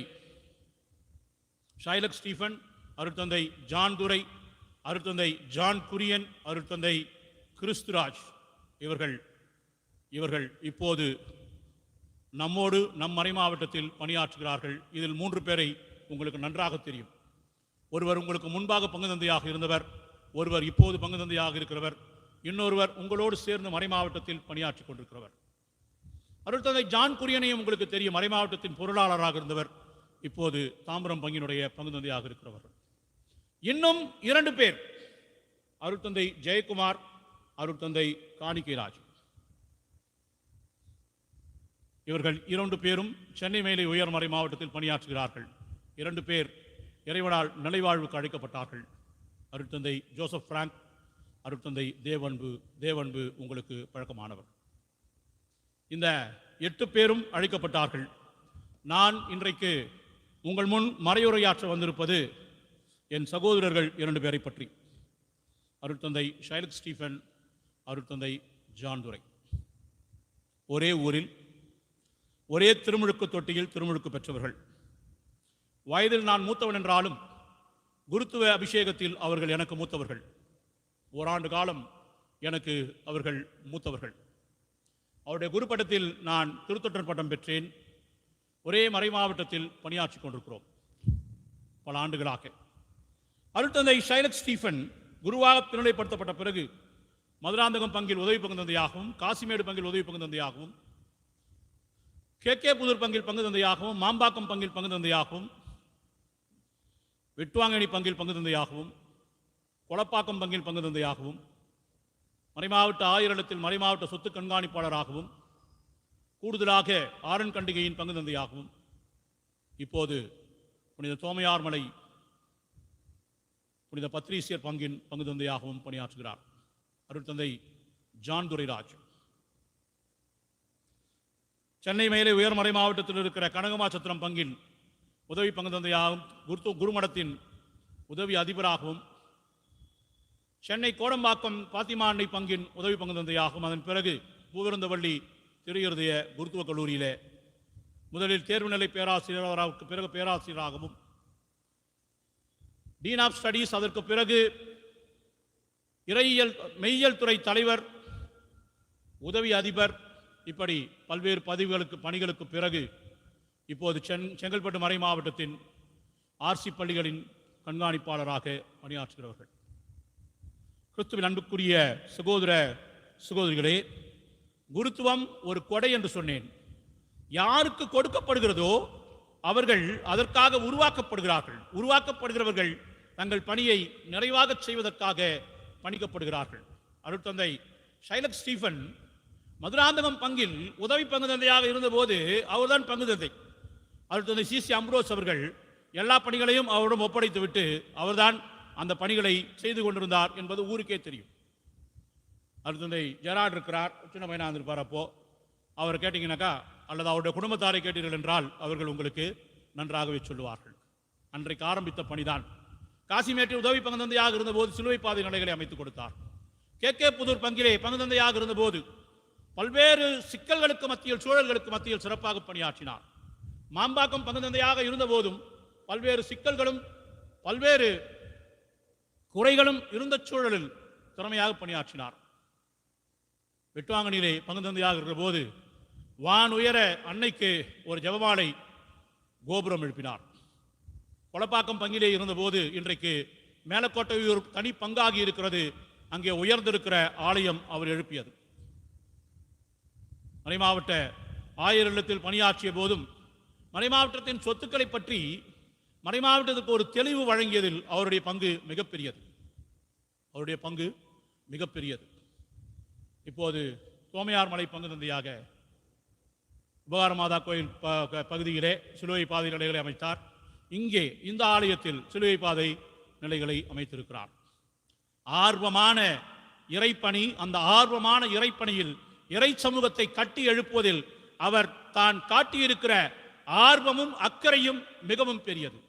Speaker 4: ஷைலக் ஸ்டீஃபன், அருட்தந்தை ஜான் துரை, அருட்தந்தை ஜான் குரியன், அருட்தந்தை கிறிஸ்துராஜ் இவர்கள் இப்போது நம்மோடு நம் மறை மாவட்டத்தில் பணியாற்றுகிறார்கள். இதில் 3 பேரை உங்களுக்கு நன்றாக தெரியும். ஒருவர் உங்களுக்கு முன்பாக பங்கு தந்தையாக இருந்தவர், ஒருவர் இப்போது பங்கு தந்தையாக இருக்கிறவர், இன்னொருவர் உங்களோடு சேர்ந்து மறை மாவட்டத்தில் பணியாற்றி கொண்டிருக்கிறவர். அருட்தந்தை ஜான் குரியனையும் உங்களுக்கு தெரியும், மறை மாவட்டத்தின் பொருளாளராக இருந்தவர், இப்போது தாம்பரம் பங்கினுடைய பங்கு தந்தையாக இருக்கிறவர். இன்னும் 2 பேர், அருட்தந்தை ஜெயக்குமார், அருட்தந்தை காணிக்கைராஜ். இவர்கள் 2 பேரும் சென்னை மேலே உயர்மறை மாவட்டத்தில் பணியாற்றுகிறார்கள். 2 பேர் இறைவனால் நிலைவாழ்வுக்கு அழைக்கப்பட்டார்கள். அருட்தந்தை ஜோசப் பிராங்க், அருட்தந்தை தேவன்பு உங்களுக்கு பழக்கமானவர். இந்த 8 பேரும் அழைக்கப்பட்டார்கள். நான் இன்றைக்கு உங்கள் முன் மறையுரையாற்ற வந்திருப்பது என் சகோதரர்கள் 2 பேரை பற்றி. அருட்தந்தை ஷைலக் ஸ்டீஃபன், அருட்தந்தை ஜான் துரை. ஒரே ஊரில் ஒரே திருமுழுக்கு தொட்டியில் திருமுழுக்கு பெற்றவர்கள். வயதில் நான் மூத்தவன் என்றாலும் குருத்துவ அபிஷேகத்தில் அவர்கள் எனக்கு மூத்தவர்கள். ஓராண்டு காலம் எனக்கு அவர்கள் மூத்தவர்கள். அவருடைய குருப்பட்டத்தில் நான் திருத்தொற்றர் பட்டம் பெற்றேன். ஒரே மறை மாவட்டத்தில் பணியாற்றி கொண்டிருக்கிறோம் பல ஆண்டுகளாக. அருட்தந்தை ஷைலக் ஸ்டீஃபன் குருவாக திருநிலைப்படுத்தப்பட்ட பிறகு மதுராந்தகம் பங்கில் உதவி பங்கு தந்தையாகவும், காசிமேடு பங்கில் உதவி பங்கு தந்தையாகவும், KK புதூர் பங்கில் பங்கு தந்தையாகவும், மாம்பாக்கம் பங்கில் பங்கு தந்தையாகவும், வெட்டுவாங்கனி பங்கில் பங்கு தந்தையாகவும், கொளப்பாக்கம் பங்கில் பங்கு தந்தையாகவும், மறைமாவட்ட ஆயிரத்தில் மறைமாவட்ட சொத்து கண்காணிப்பாளராகவும், கூடுதலாக ஆரன் கண்டிகையின் பங்கு தந்தையாகவும், இப்போது புனித தோமையார் மலை புனித பத்ரீசியர் பங்கின் பங்கு தந்தையாகவும் பணியாற்றுகிறார். அருட்தந்தை ஜான் துரைராஜ் சென்னை மேலே உயர்மறை மாவட்டத்தில் இருக்கிற கனகமாச்சத்திரம் பங்கின் உதவி பங்கு தந்தையாகவும், குருமடத்தின் உதவி அதிபராகவும், சென்னை கோடம்பாக்கம் பாத்திமா அன்னை பங்கின் உதவி பங்கு தந்தையாகவும், அதன் பிறகு பூவிருந்தவள்ளி திருஇருதய குருத்துவ கல்லூரியிலே முதலில் தேர்வு நிலை பேராசிரியராக, பிறகு பேராசிரியராகவும், டீன் ஆஃப் ஸ்டடீஸ், அதற்கு பிறகு மெய்யியல் துறை தலைவர், உதவி அதிபர், இப்படி பல்வேறு பணிகளுக்கு பிறகு இப்போது செங்கல்பட்டு மறை மாவட்டத்தின் RC பள்ளிகளின் கண்காணிப்பாளராக பணியாற்றுகிறவர்கள். கிறிஸ்துவின் அன்புக்குரிய சகோதரிகளே, குருத்துவம் ஒரு கொடை என்று சொன்னேன். யாருக்கு கொடுக்கப்படுகிறதோ அவர்கள் அதற்காக உருவாக்கப்படுகிறார்கள். உருவாக்கப்படுகிறவர்கள் தங்கள் பணியை நிறைவாக செய்வதற்காக பணிக்கப்படுகிறார்கள். அருட்தந்தை ஷைலக் ஸ்டீஃபன் மதுராந்தகம் பங்கில் உதவி பங்கு தந்தையாக இருந்தபோது அவர்தான் பங்கு தந்தை. அருட்தந்தை CC அம்ப்ரோஸ் அவர்கள் எல்லா பணிகளையும் அவரிடம் ஒப்படைத்துவிட்டு அவர்தான் அந்த பணிகளை செய்து கொண்டிருந்தார் என்பது ஊருக்கே தெரியும். அருட்தந்தை ஜெராட் இருக்கிறார், சின்ன பையனாக இருந்திருப்பார். அப்போ அவர் கேட்டீங்கன்னாக்கா, அல்லது அவருடைய குடும்பத்தாரை கேட்டீர்கள் என்றால் அவர்கள் உங்களுக்கு நன்றாகவே சொல்லுவார்கள். அன்றைக்கு ஆரம்பித்த பணிதான். காசிமேட்டில் உதவி பங்கு தந்தையாக இருந்தபோது சிலுவை பாதை நிலைகளை அமைத்துக் கொடுத்தார். KK புதூர் பங்கிலே பங்கு தந்தையாக இருந்தபோது பல்வேறு சிக்கல்களுக்கு மத்தியில், சூழல்களுக்கு மத்தியில் சிறப்பாக பணியாற்றினார். மாம்பாக்கம் பங்கு தந்தையாக இருந்தபோதும் பல்வேறு சிக்கல்களும் பல்வேறு குறைகளும் இருந்த சூழலில் திறமையாக பணியாற்றினார். வெட்டுவாங்கனிலே பங்கு தந்தையாக இருக்கிற போது வான் உயர அன்னைக்கு ஒரு ஜெபமாலை கோபுரம் எழுப்பினார். கொளப்பாக்கம் பங்கிலே இருந்தபோது இன்றைக்கு மேலக்கோட்டையூர் தனி பங்காகி இருக்கிறது, அங்கே உயர்ந்திருக்கிற ஆலயம் அவர் எழுப்பியது. மறைமாவட்ட ஆயிரத்தில் பணியாற்றிய போதும் மறைமாவட்டத்தின் சொத்துக்களை பற்றி மறைமாவட்டத்துக்கு ஒரு தெளிவு வழங்கியதில் அவருடைய பங்கு மிகப்பெரியது. இப்போது தோமையார் மலை பங்கு தந்தையாக உபகார மாதா கோயில் பகுதியிலே சிலுவை பாதை நிலைகளை அமைத்தார். இங்கே இந்த ஆலயத்தில் சிலுவை பாதை நிலைகளை அமைத்திருக்கிறார். ஆர்வமான இறைப்பணி, அந்த ஆர்வமான இறைப்பணியில் இறை சமூகத்தை கட்டி எழுப்புவதில் அவர் தான் காட்டியிருக்கிற ஆர்வமும் அக்கறையும் மிகவும் பெரியது,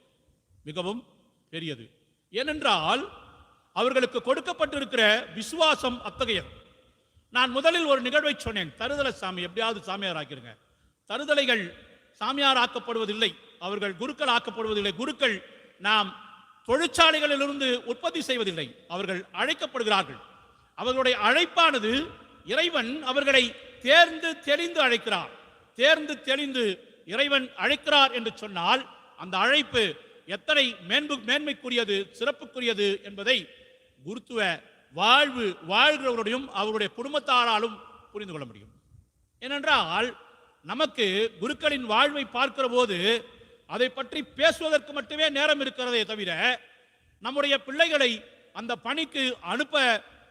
Speaker 4: மிகவும் பெரியது. ஏனென்றால் அவர்களுக்கு கொடுக்கப்பட்டிருக்கிற விசுவாசம் அத்தகையது. நான் முதலில் ஒரு நிகழ்வை சொன்னேன். தருதலை சாமி எப்படியாவது சாமியார் ஆக்கிருங்க. தருதலைகள் சாமியார் ஆக்கப்படுவதில்லை, அவர்கள் குருக்கள் ஆக்கப்படுவதில்லை. குருக்கள் நாம் தொழிற்சாலைகளிலிருந்து உற்பத்தி செய்வதில்லை, அவர்கள் அழைக்கப்படுகிறார்கள். அவர்களுடைய அழைப்பானது இறைவன் அவர்களை தேர்ந்து தெளிந்து அழைக்கிறார். தேர்ந்து தெளிந்து இறைவன் அழைக்கிறார் என்று சொன்னால் அந்த அழைப்பு எத்தனை மேன்மைக்குரியது, சிறப்புக்குரியது என்பதை குருத்துவ வாழ்வு வாழ்கிறவருடையும் அவருடைய குடும்பத்தாராலும் புரிந்து கொள்ள முடியும். ஏனென்றால் நமக்கு குருக்களின் வாழ்வை பார்க்கிற போது அதை பற்றி பேசுவதற்கு மட்டுமே நேரம் இருக்கிறதே தவிர நம்முடைய பிள்ளைகளை அந்த பணிக்கு அனுப்ப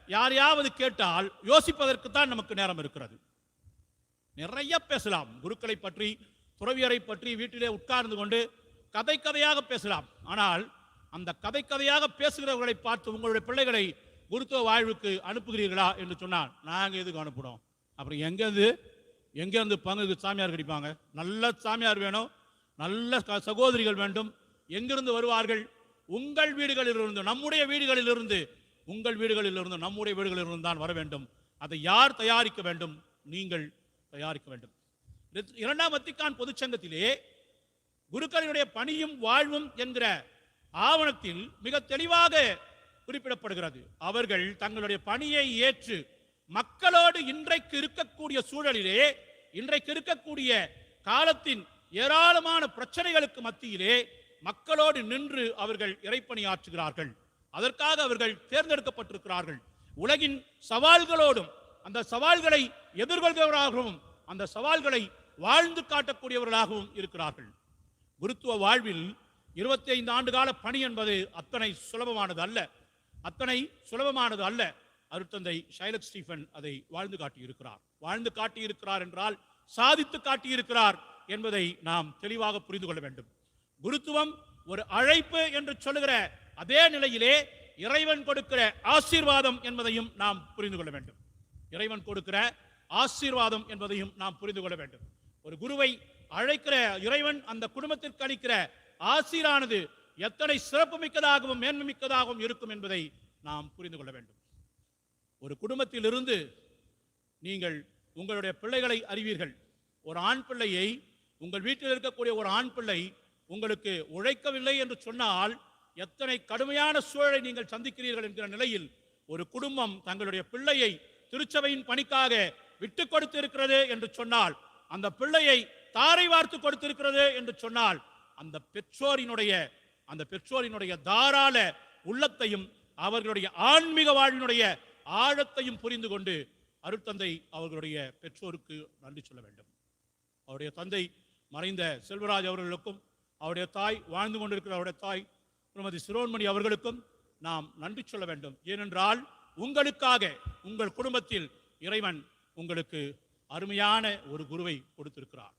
Speaker 4: யாரையாவது கேட்டால் யோசிப்பதற்கு தான் நமக்கு நேரம் இருக்கிறது. நிறைய பேசலாம் குருக்களை பற்றி, துறவியரை பற்றி வீட்டிலே உட்கார்ந்து கொண்டு கதை கதையாக பேசலாம். ஆனால் அந்த கதை கதையாக பேசுகிறவர்களை பார்த்து உங்களுடைய பிள்ளைகளை குருத்துவ வாழ்வுக்கு அனுப்புகிறீர்களா என்று சொன்னால் நாங்கள் எதுக்கு அனுப்புகிறோம்? அப்புறம் எங்கேருந்து பங்குக்கு சாமியார் கிடைப்பாங்க? நல்ல சாமியார் வேணும், நல்ல சகோதரிகள் வேண்டும். எங்கிருந்து வருவார்கள்? உங்கள் வீடுகளிலிருந்து, நம்முடைய வீடுகளிலிருந்து, உங்கள் வீடுகளிலிருந்து, நம்முடைய வீடுகளிலிருந்து தான் வர வேண்டும். அதை யார் தயாரிக்க வேண்டும்? நீங்கள் தயாரிக்க வேண்டும். இரண்டாம் வத்திக்கான் பொதுச்சங்கத்திலே குருக்களினுடைய பணியும் வாழ்வும் என்கிற ஆவணத்தில் மிக தெளிவாக குறிப்பிடப்படுகிறது. அவர்கள் தங்களுடைய பணியை ஏற்று மக்களோடு இன்றைக்கு இருக்கக்கூடிய சூழலிலே, இன்றைக்கு இருக்கக்கூடிய காலத்தின் ஏராளமான பிரச்சனைகளுக்கு மத்தியிலே மக்களோடு நின்று அவர்கள் இறைப்பணியாற்றுகிறார்கள். அதற்காக அவர்கள் தேர்ந்தெடுக்கப்பட்டிருக்கிறார்கள். உலகின் சவால்களோடும் அந்த சவால்களை எதிர்கொள்கிறவர்களாகவும் அந்த சவால்களை வாழ்ந்து காட்டக்கூடியவர்களாகவும் இருக்கிறார்கள். குருத்துவ வாழ்வில் 25 ஆண்டு கால பணி என்பது அத்தனை சுலபமானது அல்ல. அருட்தந்தை ஷைலக் ஸ்டீஃபன் அதை வாழ்ந்து காட்டியிருக்கிறார். வாழ்ந்து காட்டியிருக்கிறார் என்றால் சாதித்து காட்டியிருக்கிறார் என்பதை நாம் தெளிவாக புரிந்து கொள்ள வேண்டும். குருத்துவம் ஒரு அழைப்பு என்று சொல்லுகிற அதே நிலையிலே இறைவன் கொடுக்கிற ஆசீர்வாதம் என்பதையும் நாம் புரிந்து கொள்ள வேண்டும். இறைவன் கொடுக்கிற ஆசீர்வாதம் என்பதையும் நாம் புரிந்து கொள்ள வேண்டும். ஒரு குருவை அழைக்கிற இறைவன் அந்த குடும்பத்திற்கு அளிக்கிற ஆசீரானது எத்தனை சிறப்பு மிக்கதாகவும் மேன்மை மிக்கதாகவும் இருக்கும் என்பதை நாம் புரிந்து கொள்ள வேண்டும். ஒரு குடும்பத்திலிருந்து நீங்கள் உங்களுடைய பிள்ளைகளை அறிவீர்கள். ஒரு ஆண் பிள்ளையை, உங்கள் வீட்டில் இருக்கக்கூடிய ஒரு ஆண் பிள்ளை உங்களுக்கு உழைக்கவில்லை என்று சொன்னால் எத்தனை கடுமையான சூழலை நீங்கள் சந்திக்கிறீர்கள் என்கிற நிலையில் ஒரு குடும்பம் தங்களுடைய பிள்ளையை திருச்சபையின் பணிக்காக விட்டு கொடுத்து இருக்கிறது என்று சொன்னால், அந்த பிள்ளையை தாரை வார்த்து கொடுத்திருக்கிறது என்று சொன்னால், அந்த பெற்றோரினுடைய தாராள உள்ளத்தையும் அவர்களுடைய ஆன்மீக வாழ்வினுடைய ஆழத்தையும் புரிந்து கொண்டு அருட்தந்தை அவர்களுடைய பெற்றோருக்கு நன்றி சொல்ல வேண்டும். அவருடைய தந்தை மறைந்த செல்வராஜ் அவர்களுக்கும், அவருடைய தாய் வாழ்ந்து கொண்டிருக்கிற அவருடைய தாய் திருமதி சிரோன்மணி அவர்களுக்கும் நாம் நன்றி சொல்ல வேண்டும். ஏனென்றால் உங்களுக்காக, உங்கள் குடும்பத்தில் இறைவன் உங்களுக்கு அருமையான ஒரு குருவை கொடுத்திருக்கிறார்.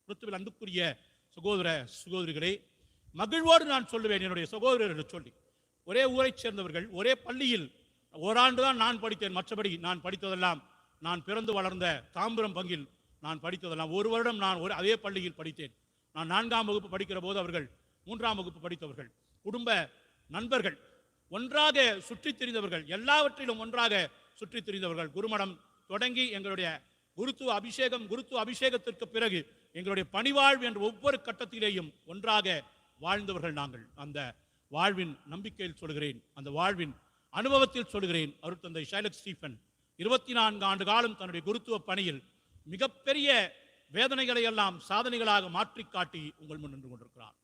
Speaker 4: கிறிஸ்துவில் அன்புக்குரிய சகோதர சகோதரிகளே, மகிழ்வோடு நான் சொல்லுவேன், என்னுடைய சகோதரர் என்று சொல்லி, ஒரே ஊரைச் சேர்ந்தவர்கள், ஒரே பள்ளியில் ஓராண்டு தான் நான் படித்தேன். மற்றபடி நான் படித்ததெல்லாம், நான் பிறந்து வளர்ந்த தாம்பரம் பங்கில் நான் படித்ததெல்லாம், ஒரு வருடம் நான் அதே பள்ளியில் படித்தேன். நான் 4ஆம் வகுப்பு படிக்கிற போது அவர்கள் 3ஆம் வகுப்பு படித்தவர்கள், குடும்ப நண்பர்கள், ஒன்றாக சுற்றித் திரிந்தவர்கள், எல்லாவற்றிலும் ஒன்றாக சுற்றித் திரிந்தவர்கள். குருமடம் தொடங்கி எங்களுடைய குருத்துவ அபிஷேகத்திற்கு பிறகு எங்களுடைய பணிவாழ்வு என்ற ஒவ்வொரு கட்டத்திலேயும் ஒன்றாக வாழ்ந்தவர்கள் நாங்கள். அந்த வாழ்வின் நம்பிக்கையில் சொல்கிறேன், அந்த வாழ்வின் அனுபவத்தில் சொல்கிறேன். அருட்தந்தை ஷைலக் ஸ்டீஃபன் 24 ஆண்டு காலம் தன்னுடைய குருத்துவ பணியில் மிகப்பெரிய வேதனைகளை எல்லாம் சாதனைகளாக மாற்றி காட்டி உங்கள் முன் நின்று கொண்டிருக்கிறார்.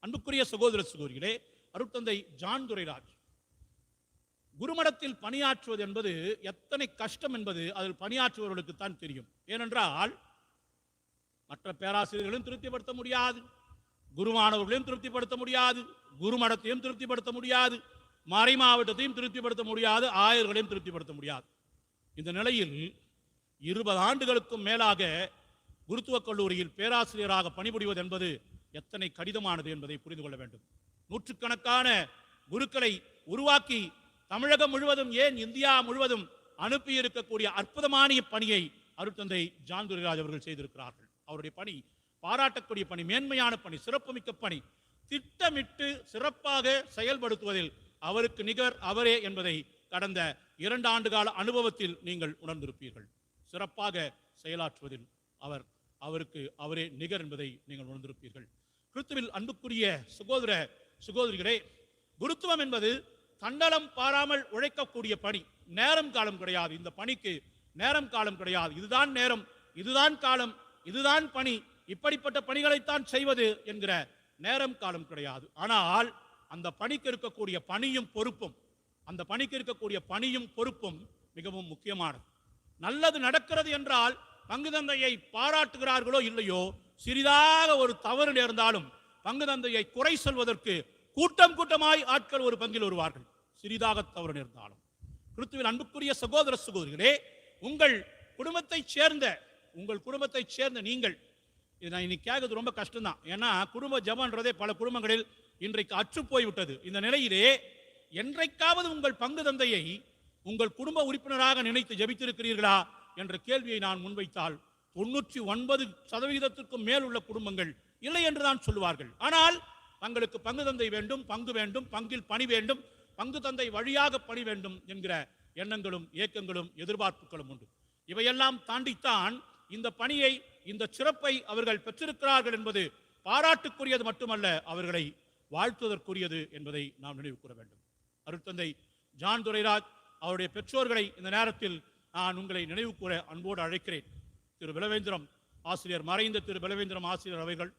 Speaker 4: அன்புக்குரிய சகோதர சகோதரிகளே, அருட்தந்தை ஜான் துரைராஜ் குருமடத்தில் பணியாற்றுவது என்பது எத்தனை கஷ்டம் என்பது அதில் பணியாற்றுபவர்களுக்கு தான் தெரியும். ஏனென்றால் மற்ற பேராசிரியர்களையும் திருப்திப்படுத்த முடியாது, குருமானவர்களையும் திருப்திப்படுத்த முடியாது, குருமடத்தையும் திருப்திப்படுத்த முடியாது, மறை மாவட்டத்தையும் திருப்திப்படுத்த முடியாது, ஆயர்களையும் திருப்திப்படுத்த முடியாது. இந்த நிலையில் 20 ஆண்டுகளுக்கும் மேலாக குருத்துவக் கல்லூரியில் பேராசிரியராக பணிபுரிவது என்பது எத்தனை கடினமானது என்பதை புரிந்து கொள்ள வேண்டும். நூற்றுக்கணக்கான குருக்களை உருவாக்கி தமிழகம் முழுவதும், ஏன் இந்தியா முழுவதும் அனுப்பி இருக்கக்கூடிய அற்புதமான பணியை அருட்தந்தை ஜான் துரைராஜ் அவர்கள் செய்திருக்கிறார்கள். அவருடைய பணி பாராட்டக்கூடிய பணி, மேன்மையான பணி, சிறப்புமிக்க பணி. திட்டமிட்டு சிறப்பாக செயல்படுத்துவதில் அவருக்கு நிகர் அவரே என்பதை கடந்த 2 ஆண்டு கால அனுபவத்தில் நீங்கள் உணர்ந்திருப்பீர்கள். சிறப்பாக செயலாற்றுவதில் அவருக்கு அவரே நிகர் என்பதை நீங்கள் உணர்ந்திருப்பீர்கள். கிறிஸ்துவில் அன்புக்குரிய சகோதர சகோதரிகளே, குருத்துவம் என்பது தன்னலம் பாராமல் உழைக்கக்கூடிய பணி. நேரம் காலம் கிடையாது. இந்த பணிக்கு நேரம் காலம் கிடையாது. இதுதான் நேரம், இதுதான் காலம், இதுதான் பணி, இப்படிப்பட்ட பணிகளைத்தான் செய்வது என்கிற நேரம் காலம் கிடையாது. ஆனால் அந்த பணிக்கு இருக்கக்கூடிய பொறுப்பும் மிகவும் முக்கியமானது. நல்லது நடக்கிறது என்றால் பங்கு தந்தையை பாராட்டுகிறார்களோ இல்லையோ, சிறிதாக ஒரு தவறு நேர்ந்தாலும் பங்கு தந்தையை குறை சொல்வதற்கு கூட்டமாய் ஆட்கள் ஒரு பங்கில் வருவார்கள், சிறிதாக தவறு நேர்ந்தாலும். கிறிஸ்துவில் அன்புக்குரிய சகோதர சகோதரிகளே, உங்கள் குடும்பத்தைச் சேர்ந்த நீங்கள், இது நான் இன்னைக்கு கேட்கறது ரொம்ப கஷ்டம்தான். ஏன்னா குடும்ப ஜபன்றதே பல குடும்பங்களில் இன்றைக்கு அற்று போய்விட்டது. இந்த நிலையிலே என்றைக்காவது உங்கள் பங்கு தந்தையை உங்கள் குடும்ப உறுப்பினராக நினைத்து ஜபித்திருக்கிறீர்களா என்ற கேள்வியை நான் முன்வைத்தால் 99% மேல் உள்ள குடும்பங்கள் இல்லை என்றுதான் சொல்லுவார்கள். ஆனால் தங்களுக்கு பங்கு தந்தை வேண்டும், பங்கு வேண்டும், பங்கில் பணி வேண்டும், பங்கு தந்தை வழியாக பணி வேண்டும் என்கிற எண்ணங்களும் ஏக்கங்களும் எதிர்பார்ப்புகளும் உண்டு. இவையெல்லாம் தாண்டித்தான் இந்த பணியை, இந்த சிறப்பை அவர்கள் பெற்றிருக்கிறார்கள் என்பது பாராட்டுக்குரியது மட்டுமல்ல, அவர்களை வாழ்த்துவதற்குரியது என்பதை நாம் நினைவு கூற வேண்டும். அருட்தந்தை ஜான் துரைராஜ் அவருடைய பெற்றோர்களை இந்த நேரத்தில் நான் உங்களை நினைவு கூற அன்போடு அழைக்கிறேன். திரு பலவேந்திரம் ஆசிரியர், மறைந்த திரு பலவேந்திரம் ஆசிரியர் அவர்கள்,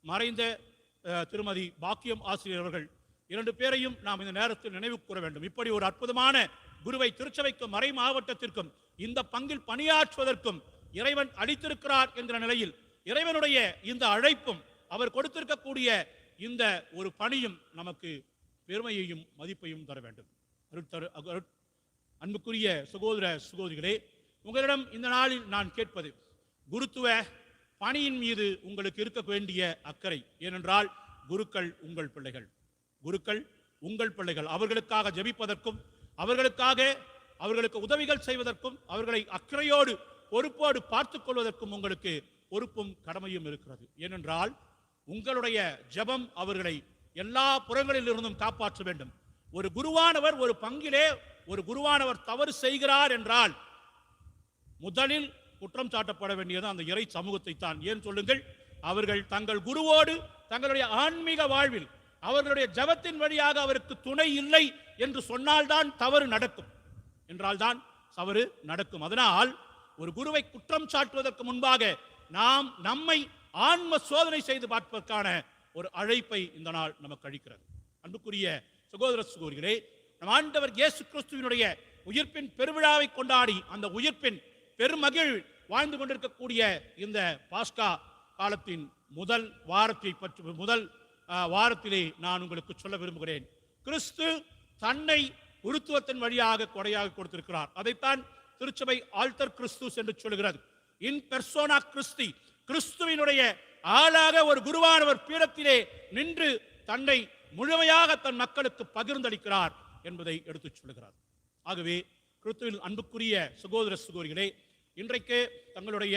Speaker 4: மறைந்த திருமதி பாக்கியம் ஆசிரியர் அவர்கள், 2 பேரையும் நாம் இந்த நேரத்தில் நினைவு கூற வேண்டும். இப்படி ஒரு அற்புதமான குருவை திருச்சபைக்கும் மறை மாவட்டத்திற்கும் இந்த பங்கில் பணியாற்றுவதற்கும் இறைவன் அளித்திருக்கிறார் என்கிற நிலையில் இறைவனுடைய இந்த அழைப்பும் அவர் கொடுத்திருக்கக்கூடிய இந்த ஒரு பணியும் நமக்கு பெருமையையும் மதிப்பையும் தர வேண்டும். அன்புக்குரிய சகோதர சகோதரிகளே, உங்களிடம் இந்த நாளில் நான் கேட்பது, குருத்துவ பணியின் மீது உங்களுக்கு இருக்க வேண்டிய அக்கறை. ஏனென்றால் குருக்கள் உங்கள் பிள்ளைகள். அவர்களுக்காக ஜெபிப்பதற்கும், அவர்களுக்கு உதவிகள் செய்வதற்கும், அவர்களை அக்கறையோடு பொறுப்போடு பார்த்துக் கொள்வதற்கும் உங்களுக்கு பொறுப்பும் கடமையும் இருக்கிறது. ஏனென்றால் உங்களுடைய ஜெபம் அவர்களை எல்லா புறங்களில் இருந்தும் காப்பாற்ற வேண்டும். ஒரு குருவானவர், ஒரு பங்கிலே ஒரு குருவானவர் தவறு செய்கிறார் என்றால் முதலில் குற்றம் சாட்டப்பட வேண்டியது அந்த இறை சமூகத்தை தான். ஏன் சொல்லுங்கள், அவர்கள் தங்கள் குருவோடு தங்களுடைய ஆன்மீக வாழ்வில் அவர்களுடைய ஜபத்தின் வழியாக அவருக்கு துணை இல்லை என்று சொன்னால்தான் தவறு நடக்கும், அதனால் ஒரு குருவை குற்றம் சாட்டுவதற்கு முன்பாக நாம் நம்மை ஆன்ம சோதனை செய்து பார்ப்பதற்கான ஒரு அழைப்பை இந்த நாள் நமக்கு அளிக்கிறது. அன்புக்குரிய சகோதர சகோதரிகளே, நம் ஆண்டவர் இயேசு கிறிஸ்துவினுடைய உயிர்ப்பின் பெருவிழாவை கொண்டாடி அந்த உயிர்ப்பின் பெருமகிழ் வாழ்ந்து கொண்டிருக்கக்கூடிய இந்த பாஸ்கா காலத்தின் முதல் வாரத்திலே நான் உங்களுக்கு சொல்ல விரும்புகிறேன். கிறிஸ்து தன்னை குருத்துவத்தின் வழியாக கொடையாக கொடுத்திருக்கிறார். அதைத்தான் திருச்சபை ஆல்டர் கிறிஸ்துஸ் என்று சொல்கிறது. இன் பெர்சோனா கிறிஸ்தி, கிறிஸ்துவினுடைய ஆளாக ஒரு குருவானவர் பீடத்திலே நின்று தன்னை முழுமையாக தன் மக்களுக்கு பகிர்ந்தளிக்கிறார் என்பதை எடுத்துச் சொல்கிறார். ஆகவே கிறிஸ்துவில் அன்புக்குரிய சகோதர சகோதரிகளே, இன்றைக்கு தங்களுடைய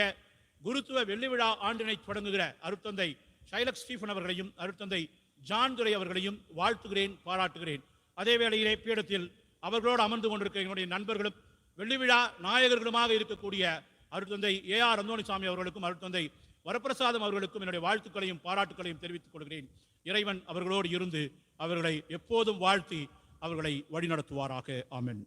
Speaker 4: குருத்துவ வெள்ளி விழா ஆண்டினை தொடங்குகிற அருட்தந்தை ஷைலக் ஸ்டீஃபன் அவர்களையும் அருட்தந்தை ஜான் துரை அவர்களையும் வாழ்த்துகிறேன், பாராட்டுகிறேன். அதே வேளையிலே பீடத்தில் அவர்களோடு அமர்ந்து கொண்டிருக்கிற என்னுடைய நண்பர்களும் வெள்ளி விழா நாயகர்களுமாக இருக்கக்கூடிய அருட்தந்தை ஏஆர் அந்தோணிசாமி அவர்களுக்கும் அருட்தந்தை வரப்பிரசாதம் அவர்களுக்கும் என்னுடைய வாழ்த்துக்களையும் பாராட்டுக்களையும் தெரிவித்துக் கொள்கிறேன். இறைவன் அவர்களோடு இருந்து அவர்களை எப்போதும் வாழ்த்தி அவர்களை வழிநடத்துவாராக. ஆமென்.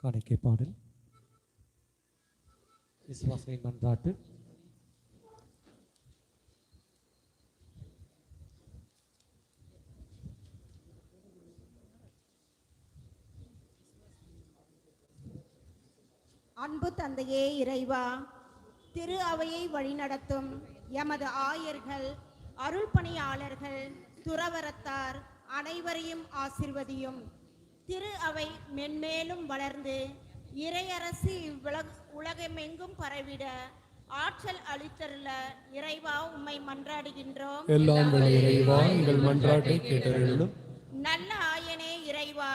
Speaker 5: காணிக்கை பாடல், விசுவாசை மன்றாட்டு.
Speaker 8: அன்பு தந்தையே இறைவா, திரு அவையை வழிநடத்தும் எமது ஆயர்கள், அருள் பணியாளர்கள், துறவரத்தார் அனைவரையும் ஆசிர்வதியும். திரு அவை மென்மேலும் வளர்ந்து இறையரசு உலகமெங்கும் பரவிட ஆற்றல் அளித்தருள இறைவா உம்மை மன்றாடுகின்றோம்.
Speaker 5: எல்லாம் வல்ல இறைவா எங்கள் மன்றாட்டை கேட்டருளும்.
Speaker 8: நல்ல ஆயனே இறைவா,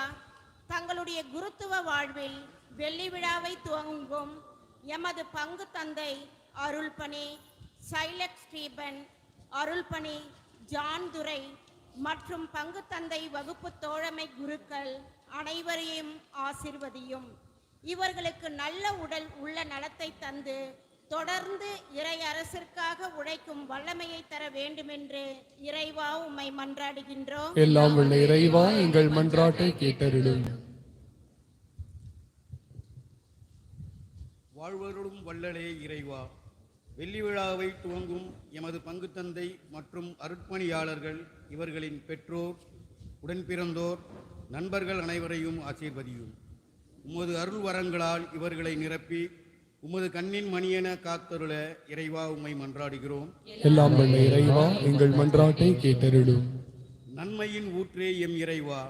Speaker 8: தங்களுடைய குருத்துவ வாழ்வில் வெள்ளி விழாவை துவங்கும் எமது பங்கு தந்தை அருள்பணி சைலக் ஸ்டீபன், அருள்பணி ஜான் துரை மற்றும் பங்கு தந்தை வகுப்பு தோழமை குருக்கள் அனைவரையும் ஆசிர்வதியும். இவர்களுக்கு நல்ல உடல் உள்ள நலத்தை தந்து தொடர்ந்து இறை அரசிற்காக உழைக்கும் வல்லமையை தர வேண்டுமென்று இறைவா உம்மை மன்றாடுகின்றோம்.
Speaker 5: எல்லாம் வல்ல இறைவா எங்கள் மன்றாட்டை கேட்டருளும்.
Speaker 9: வாழ்வருளும் வல்லலே இறைவா, வெள்ளி விழாவை துவங்கும் எமது பங்கு தந்தை மற்றும் அருட்பணியாளர்கள், இவர்களின் பெற்றோர், உடன்பிறந்தோர், நண்பர்கள் அனைவரையும் ஆசீர்வதியும். உமது அருள் வரங்களால் இவர்களை நிரப்பி உமது கண்ணின் மணியென காத்தருள இறைவா உம்மை மன்றாடுகிறோம்.
Speaker 5: எல்லாம் வல்ல இறைவா எங்கள் மன்றாட்டை கேட்டருளும்.
Speaker 9: நன்மையின் ஊற்றே எம் இறைவா,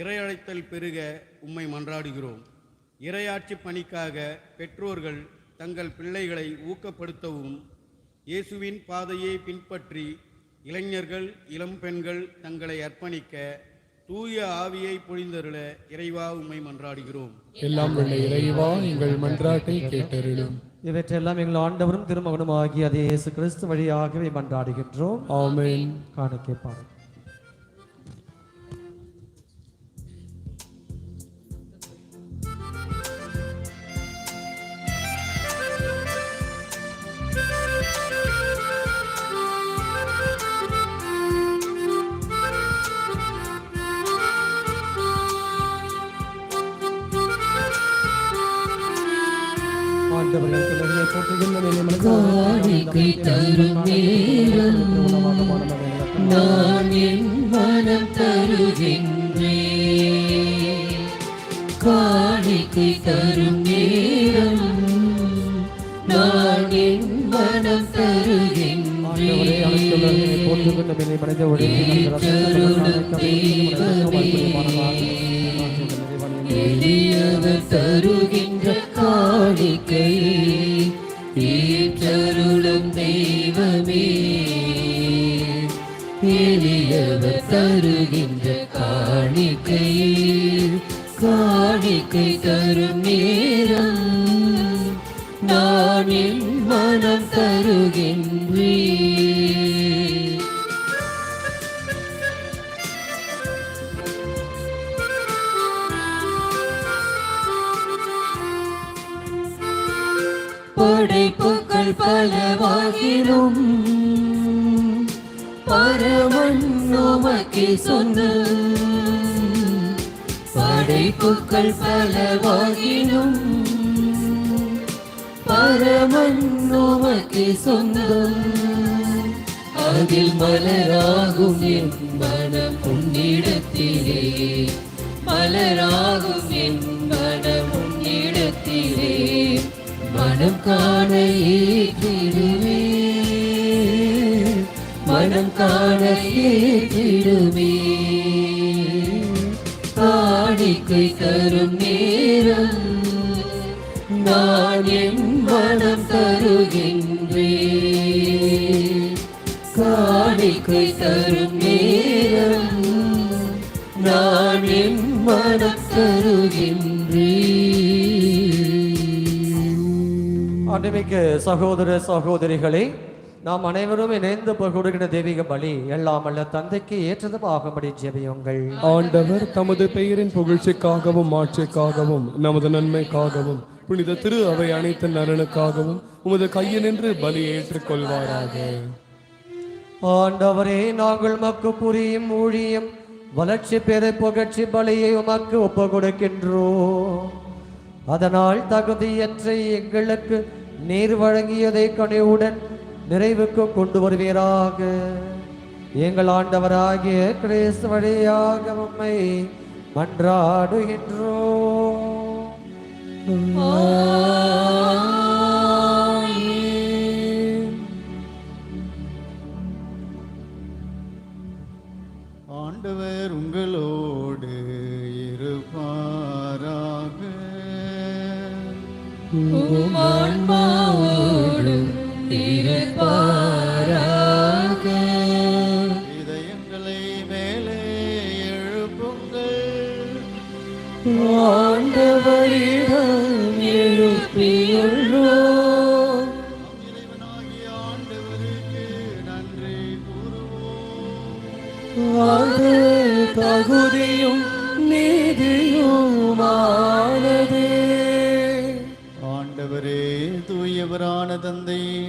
Speaker 9: இறையழைத்தல் பெருக உம்மை மன்றாடுகிறோம். இறையாட்சி பணிக்காக பெற்றோர்கள் தங்கள் பிள்ளைகளை ஊக்கப்படுத்தவும், இயேசுவின் பாதையை பின்பற்றி இளைஞர்கள் இளம் பெண்கள் தங்களை அர்ப்பணிக்க தூய ஆவியை பொழிந்தருள இறைவா உம்மை மன்றாடுகிறோம்.
Speaker 5: எல்லாம் வல்ல இறைவா எங்கள் மன்றாட்டை கேட்டருளும்.
Speaker 10: இவற்றெல்லாம் எங்கள் ஆண்டவரும் திருமகனும் ஆகிய அதே இயேசு கிறிஸ்து வழியாகவே மன்றாடுகின்றோம்.
Speaker 5: ஆமென்.
Speaker 10: காணிக்கை பாடு.
Speaker 3: காணிக்கை தரும் நேரம் நான் என் மனம் தருகின்றேன். காணிக்கை தரும் நேரம் நான் என் மனம் தருகின்றேன். எளியவர் தருகின்ற காணிக்கை ஏற்றருளும் தெய்வமே. எளியவர் தருகின்ற காணிக்கை காணிக்கை தரும் நேரம் நான் என் மனம் தருகின்றேன். படைப்புக்கள் பலவாகிலும் பரமன் உமக்கே சொந்தம். படைப்புக்கள் பலவாகிலும் பரமன் உமக்கே சொந்தம். அதில் மலராகும் என் மனம் உன்னிடத்திலே, மலராகும் என் மனம் உன்னிடத்திலே மனம் காண ஏற்றிடுமே, மனம் காண ஏற்றிடுமே. காணிக்கை தரும் நேரம் நான் என் மனம் தருகின்றேன். காணிக்கை தரும் நேரம் நான் என் மனம் தருகின்றேன்.
Speaker 10: அன்பிமிக்க சகோதர சகோதரிகளே, நாம் அனைவரும் இணைந்து பகிர்கிற தெய்வீக பலி எல்லாம் அல்ல தந்தைக்கு ஏற்றதுமாகும்படி ஜெபியுங்கள்.
Speaker 5: ஆண்டவர் தமது பெயரின் புகழ்ச்சிக்காகவும் ஆட்சிக்காகவும் நமது நன்மைக்காகவும் புனித திரு அவை அனைத்து நலனுக்காகவும் உமது கையினின்று பலி ஏற்றுக்கொள்வாராக.
Speaker 10: ஆண்டவரே, நாங்கள் மக்கு புரியும் ஊழியம் வளர்ச்சி பெற புகழ்ச்சி பலியை உமக்கு ஒப்பு கொடுக்கின்றோம். அதனால் தகுதியற்ற எங்களுக்கு நீர் வழங்கியதை கனிவுடன் நிறைவுக்கு கொண்டு வருவீராக. எங்கள் ஆண்டவராகிய கிறிஸ்து வழியாக உம்மை மன்றாடுகின்றோம்.
Speaker 7: ஆண்டவர் உங்களோடு இருப்பாராக. தந்தையே,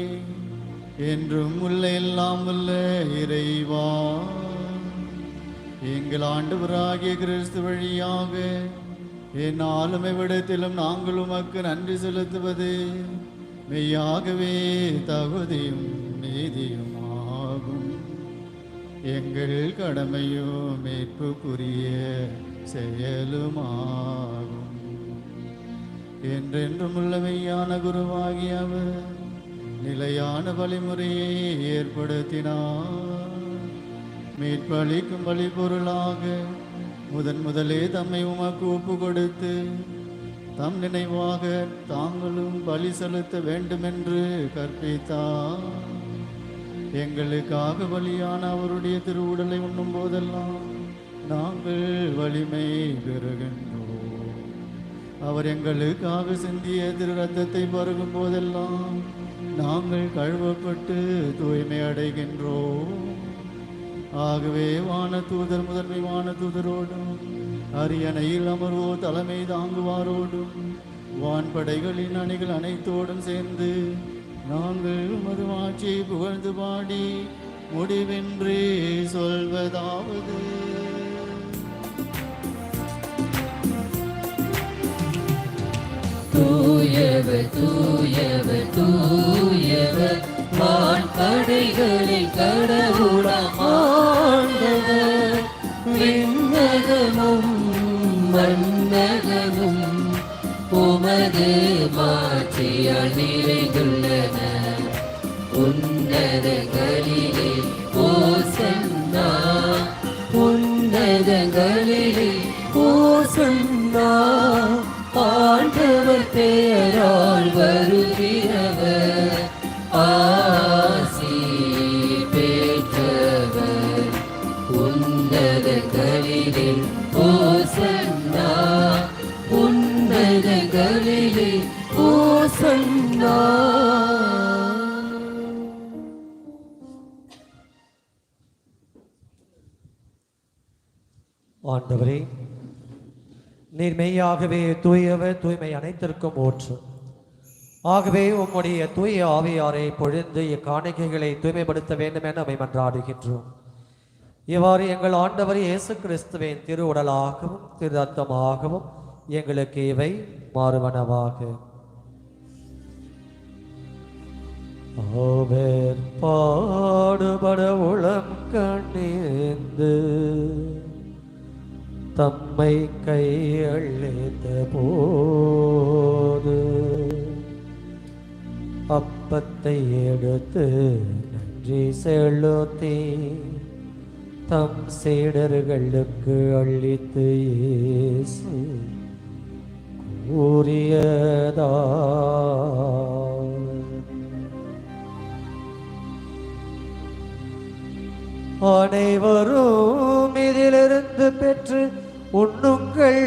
Speaker 7: என்றும் உள்ள எல்லாம் உள்ள இறைவா, எங்கள் ஆண்டவராகிய கிறிஸ்து வழியாக என்னாலும் எவ்விடத்திலும் நாங்கள் உமக்கு நன்றி செலுத்துவது மெய்யாகவே தகுதியும் நீதியும் ஆகும். எங்கள் கடமையும் மீட்புக்குரிய செயலுமாகும். என்றென்றும் உள்ள மெய்யான குருவாகிய அவர் நிலையான வழிமுறையை ஏற்படுத்தினார். மீட்பளிக்கும் வழிபொருளாக முதலே தம்மை உமக்கு ஒப்பு கொடுத்து தம் நினைவாக தாங்களும் பலி செலுத்த வேண்டுமென்று கற்பித்தார். எங்களுக்காக பலியான அவருடைய திருவுடலை உண்ணும் போதெல்லாம் நாங்கள் வலிமை பெறுகின்றோம். அவர் எங்களுக்காக சிந்திய திரு ரத்தத்தை பருகும் போதெல்லாம் நாங்கள் கழுவப்பட்டு தூய்மை அடைகின்றோம். ஆகவே வானதூதர் முதன்மை வானதூதரோடும் அரியணையில் அமர்வோ தலைமை தாங்குவாரோடும் வான்படைகளின் அணிகள் அனைத்தோடும் சேர்ந்து நாங்கள் உமது ஆட்சியை புகழ்ந்து பாடி முடிவின்றி சொல்வதாவது:
Speaker 3: தூயவர் தூயவர் தூயவர் வான்படைகளில் கடவுளாம் ஆண்டவர். விண்ணகமும் மண்ணகமும் உமது மாட்சியால் நிறைந்துள்ளன. உன்னதங்களிலே ஓசன்னா, உன்னதங்களிலே ஓசன்னா. ஆண்டவர் பெயரால் வருகிறவர் ஆசி பெற்றவர். உன்னதங்களிலே ஓசன்னா, உன்னதங்களிலே ஓசன்னா.
Speaker 10: ஆண்டவரே, நீர் மெய்யாகவே தூயவர், தூய்மை அனைத்திற்கும் ஊற்று. ஆகவே உம்முடைய தூய ஆவியாரை பொழிந்து இக்காணிக்கைகளை தூய்மைப்படுத்த வேண்டும் என நம்மை மன்றாடுகின்றோம். இவ்வாறு எங்கள் ஆண்டவர் இயேசு கிறிஸ்துவின் திரு உடலாகவும் திரு ரத்தமாகவும் எங்களுக்கு இவை மாறுவனவாக. அவர் பாடுபட உளம் கணிந்து தம்மை கையளித்த போது அப்பத்தை எடுத்து நன்றி செலுத்தி தம் சீடர்களுக்கு அளித்து இயேசு கூறியதாவது: அனைவரும் இதிலிருந்து பெற்று உண்ணுங்கள்,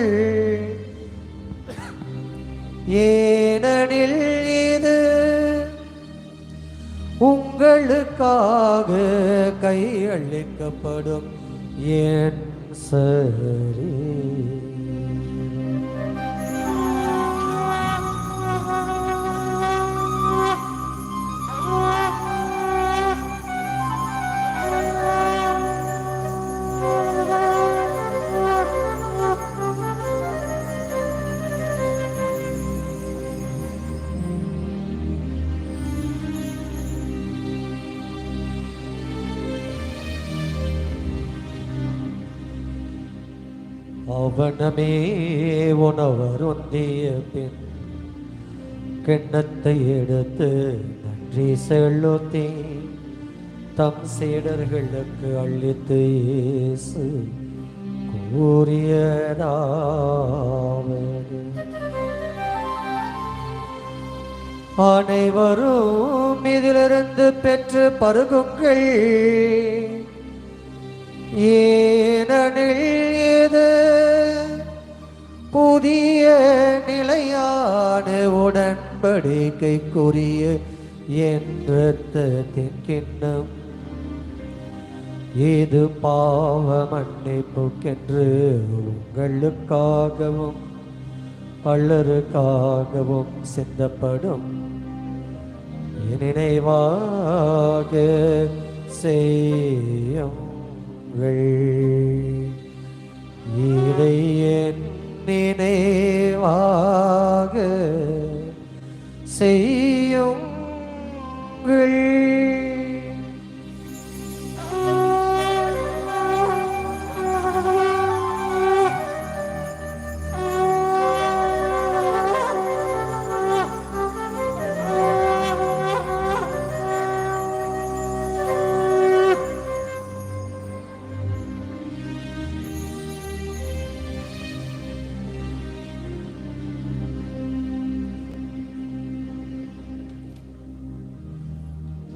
Speaker 10: ஏனெனில் இது உங்களுக்காக கையளிக்கப்படும் என் சரீரம். அவனமே உணவர் ஒந்திய பின் கிண்ணத்தை எடுத்து நன்றி செலுத்தி தம் சீடர்களுக்கு அளித்து இயேசு கூறியதாவது: அனைவரும் இதிலிருந்து பெற்று பருகுங்கள், ஏனெனில் இது புதிய நிலையான உடன்படிக்கைக்குரிய என் இரத்தத்தின் கிண்ணம். இது பாவ மன்னிப்புக்கென்று உங்களுக்காகவும் பலருக்காகவும் சிந்தப்படும் நினைவாக செய்யுங்கள். இதை என் நினைவாக செய்யுங்கள்.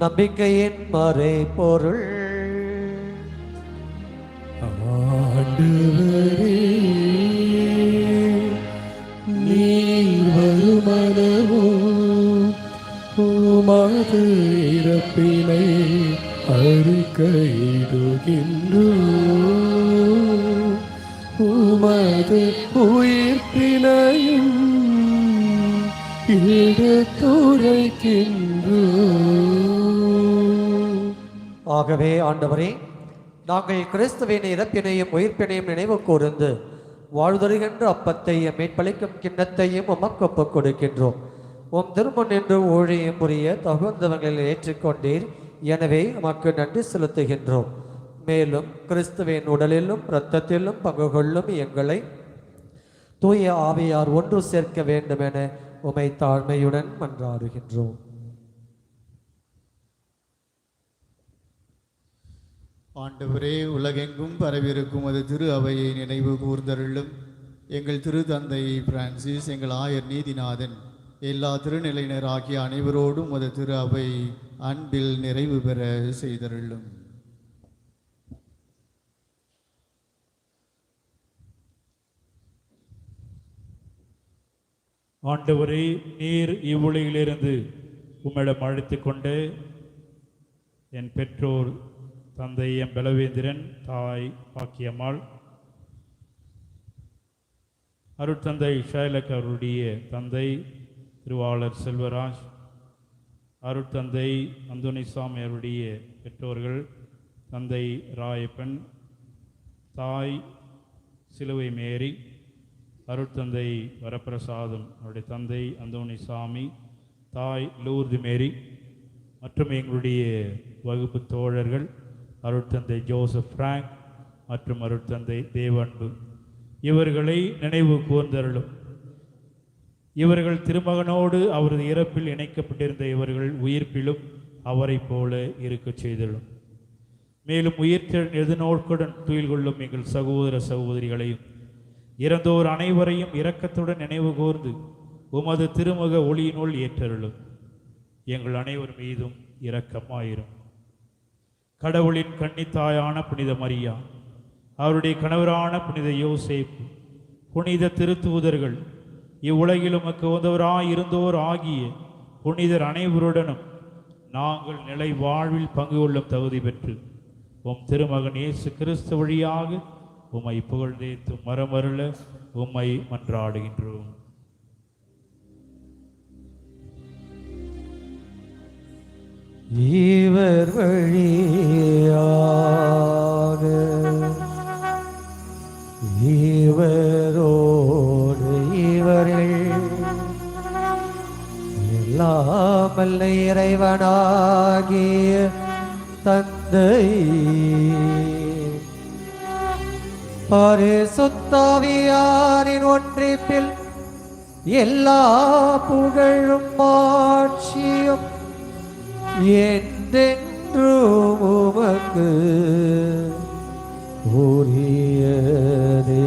Speaker 10: நம்பிக்கையின் மறைபொருள்.
Speaker 5: ஆண்டவரே, நீர் வருமளவோ உமது இறப்பினை அறிக்கையிடுகின்றோம், உமது உயிர்ப்பினையும்
Speaker 10: ஆகவே ஆண்டவரே, நாங்கள் கிறிஸ்துவின் இறப்பினையும் உயிர்ப்பினையும் நினைவு கூர்ந்து வாழ்தருகின்ற அப்பத்தை மீட்பளிக்கும் கிண்ணத்தையும் உமக்கு ஒப்புக் கொடுக்கின்றோம். உம் திருமண் என்று ஊழியம் புரிய தகுந்தவர்களை ஏற்றுக்கொண்டீர். எனவே உமக்கு நன்றி செலுத்துகின்றோம். மேலும் கிறிஸ்துவின் உடலிலும் இரத்தத்திலும் பங்கு கொள்ளும் எங்களை தூய ஆவியார் ஒன்று சேர்க்க வேண்டும் என உமை தாழ்மையுடன் மன்றாடுகின்றோம்.
Speaker 7: ஆண்டவரே, உலகெங்கும் பரவியிருக்கும் அது திரு அவையை நினைவு கூர்ந்தருளும். எங்கள் திரு தந்தை பிரான்சிஸ், எங்கள் ஆயர் நீதிநாதன், எல்லா திருநிலையினர் ஆகிய அனைவரோடும் அது திரு அவை அன்பில் நிறைவு பெற செய்தருளும்.
Speaker 11: ஆண்டவரே, நீர் இவ்வுலகிலிருந்து உம்மிடம் அழைத்து கொண்டு என் பெற்றோர் தந்தை எம் பலவேந்திரன், தாய் பாக்கியம்மாள், அருட்தந்தை ஷைலக் அவருடைய தந்தை திருவாளர் செல்வராஜ், அருட்தந்தை அந்தோனிசாமி அவருடைய பெற்றோர்கள் தந்தை ராயப்பன், தாய் சிலுவை மேரி, அருட்தந்தை வரப்பிரசாதம் அவருடைய தந்தை அந்தோனிசாமி, தாய் லூர்து மேரி மற்றும் எங்களுடைய வகுப்பு தோழர்கள் அருட்தந்தை ஜோசப் பிராங்க் மற்றும் அருட்தந்தை தேவன்பு, இவர்களை நினைவு கூர்ந்தருளும். இவர்கள் திருமகனோடு அவரது இறப்பில் இணைக்கப்பட்டிருந்த இவர்கள் உயிர்ப்பிலும் அவரை போல இருக்கச் செய்தலும். மேலும் உயிர்த்தெழும் எதிர்நோக்குடன் துயில் கொள்ளும் எங்கள் சகோதர சகோதரிகளையும் இறந்தோர் அனைவரையும் இரக்கத்துடன் நினைவு கூர்ந்து உமது திருமுக ஒளியினுள் ஏற்றருளும். எங்கள் அனைவர் மீதும் இரக்கமாயிரும். கடவுளின் கன்னித்தாயான புனித மரியா, அவருடைய கணவரான புனித யோசேப்பு, புனித திருத்தூதர்கள், இவ்வுலகில் உமக்கு உதவராயிருந்தோர் ஆகிய புனிதர் அனைவருடனும் நாங்கள் நிலை வாழ்வில் பங்கு கொள்ளும் தகுதி பெற்று உம் திருமகன் இயேசு கிறிஸ்து வழியாக உம்மை புகழ்ந்தேத்து மரமருள உம்மை மன்றாடுகின்றோம்.
Speaker 10: இவர் வழியாக இவரோடு இவரில் எல்லாம் வல்ல இறைவனாகிய தந்தை பரிசுத்தாவியாரின் ஒன்றிப்பில் எல்லா புகழும் ஆட்சியும் என்றென்றும் உமக்கு உரியதே.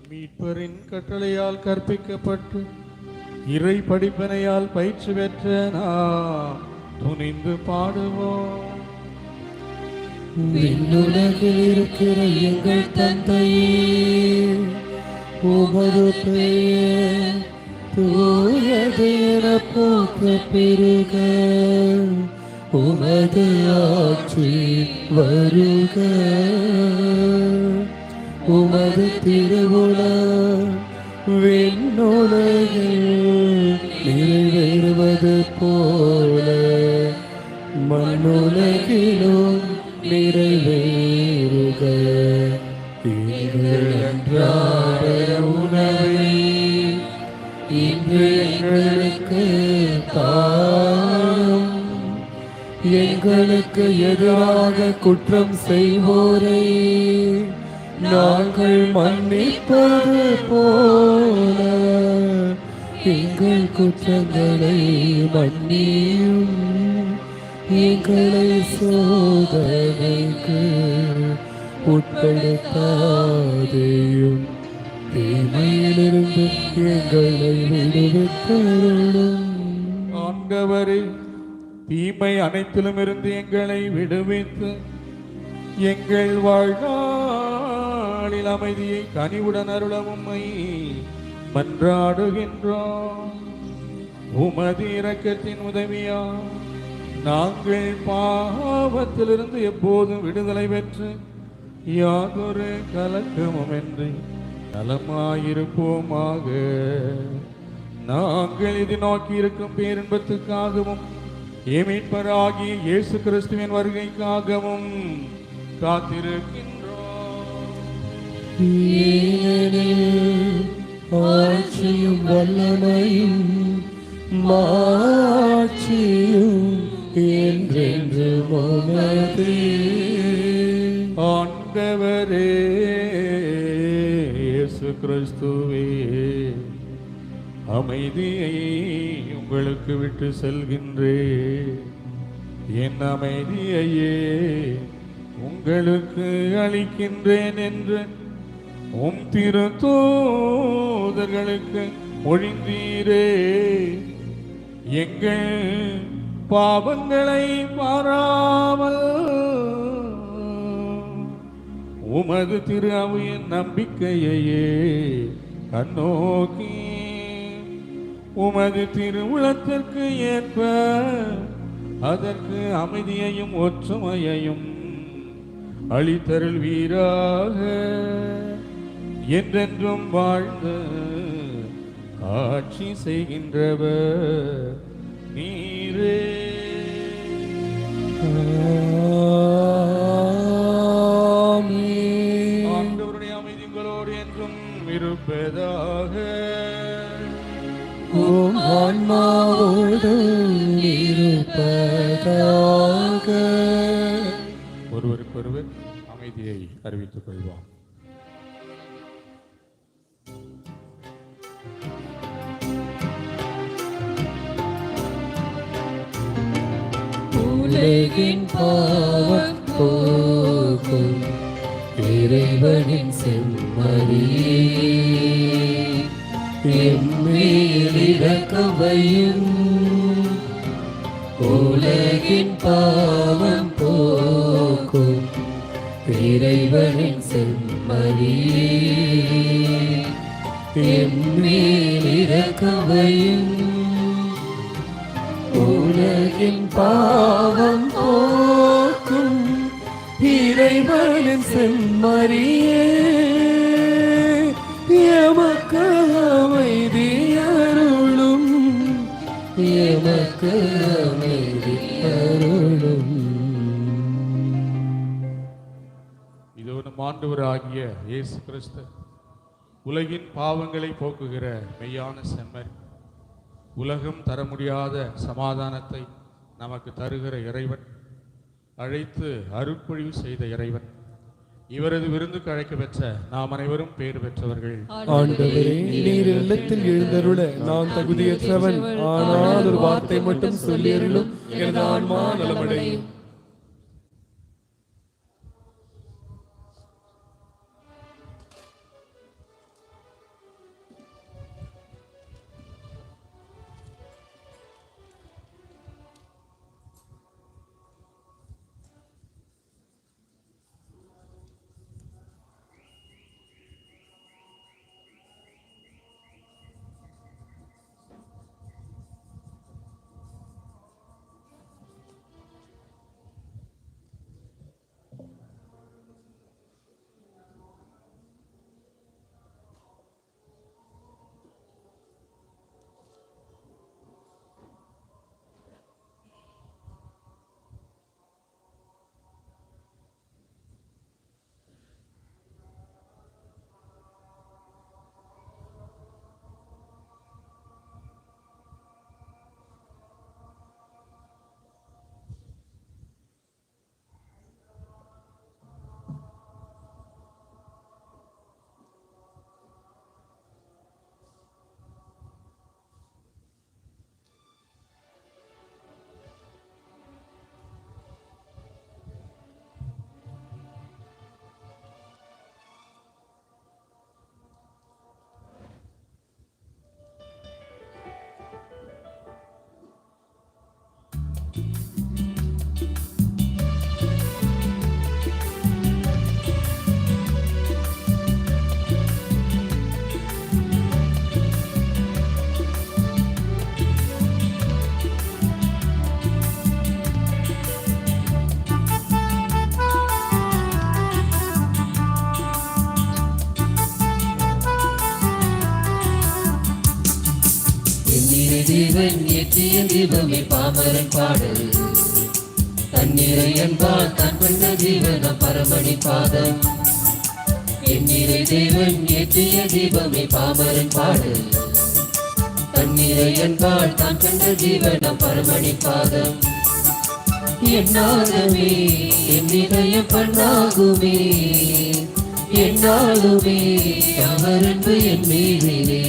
Speaker 12: மீட்பரின் கட்டளையால் கற்பிக்கப்பட்டு இறை படிப்பினையால் பயிற்சி பெற்ற நாம் துணிந்து பாடுவோம்.
Speaker 3: விண்ணுலகில் இருக்கிற எங்கள் தந்தையே, உமது பெயர் தூயது என போக்க பெருக உமது ஆட்சி வருக உமது திருவுளம் விண்ணுலகில் நிறைவேறுவது போல மண்ணுலகிலும் நிறைவேறுக எங்கள் அன்றாட உணவை இன்று எங்களுக்கு தாரும் எங்களுக்கு எதிராக குற்றம் செய்வோரை நாங்கள் மன்னிப்பது போல எங்கள் குற்றங்களை மன்னியும் எங்களை சோதனைக்கு உட்படுத்தாதேயும் தீமையிலிருந்து எங்களை விடுவித்தருளும்.
Speaker 12: ஆண்டவரே, தீமை அனைத்திலும் இருந்து எங்களை விடுவித்து எங்கள் வாழ்நாளில் அமைதியை கனிவுடன் அருள உம்மை மன்றாடுகின்றோம். உமது இரக்கத்தின் உதவியா நாங்கள் பாவத்திலிருந்து எப்போதும் விடுதலை பெற்று யாதொரு கலக்கமுமின்றி நலமாயிருப்போமாக. நாங்கள் இது நோக்கி இருக்கும் பேரின்பத்துக்காகவும் மீட்பராகிய இயேசு கிறிஸ்துவின் வருகைக்காகவும் காத்திருக்கின்றோம்.
Speaker 3: ஆட்சியும் வல்லமையும் மாட்சியும் என்றென்று உமதே.
Speaker 12: ஆண்டவரே இயேசு கிறிஸ்துவே, அமைதியை உங்களுக்கு விட்டு செல்கின்றேன், என் அமைதியையே உங்களுக்கு அளிக்கின்றேன் என்று உம் திருத்தூதர்களுக்கு மொழிந்தீரே. எங்கள் பாவங்களை பாராமல் உமது திரு அவையின் நம்பிக்கையையே கண்ணோக்கி உமது திருவுளத்திற்கு ஏற்ப அதற்கு அமைதியையும் ஒற்றுமையையும் அளித்தருள் வீராக. என்றென்றும் வாழ்ந்து ஆட்சி செய்கின்றவர் நீரே. ஆண்டவருடைய அமைதி உங்களோடு என்றும் இருப்பதாக.
Speaker 3: உம் ஆன்மாவோடு இருப்பதாக.
Speaker 12: ஒருவருக்கொருவர் அமைதியை அறிவித்துக் கொள்வோம்.
Speaker 3: உலகின் பாவம் போக்கும் இறைவனின் செம்மறியே, எம்மேல் இரக்கம் வையும். உலகின் பாவம் போக்கும் இறைவனின் செம்மறியே, எம்மேல் இரக்கம் வையும். உலகின் பாவம் போக்கும் இறைவனின் செம்மறியே, எமக்கு அமைதி அருளும், எமக்கு அமைதி அருளும்.
Speaker 12: இதோ நம் ஆண்டவராகிய இயேசு கிறிஸ்து உலகின் பாவங்களை போக்குகிற மெய்யான செம்மறி, உலகம் தர முடியாத சமாதானத்தை நமக்கு தருகிற இறைவன், அழைத்து அருட்பொழிவு செய்த இறைவன், இவரது விருந்துக்கு அழைக்க பெற்ற நாம் அனைவரும் பேறு பெற்றவர்கள்.
Speaker 5: ஆண்டவரே, நீர் இல்லத்தில் எழுந்தருள நான் தகுதியற்றவன், ஆனால் ஒரு வார்த்தை மட்டும் சொல்லியருளும், எனது ஆன்மா நலமடையும்.
Speaker 3: எண்ணிறை தேவன் ஏற்றிய தீபமே பாமரன் பாடல் தண்ணீரை என்பால் தான் கொண்ட ஜீவன பரமணி பாதம். எண்ணிறை தேவன் ஏற்றிய தீபமே பாமரன் பாடல் தண்ணீரை என்பால் தான் கொண்ட ஜீவன பரமணி பாதம். என்னாலுமே என் இதயம் பண்ணாகுமே என்னாலுமே அவரன்பு என் மீதிலே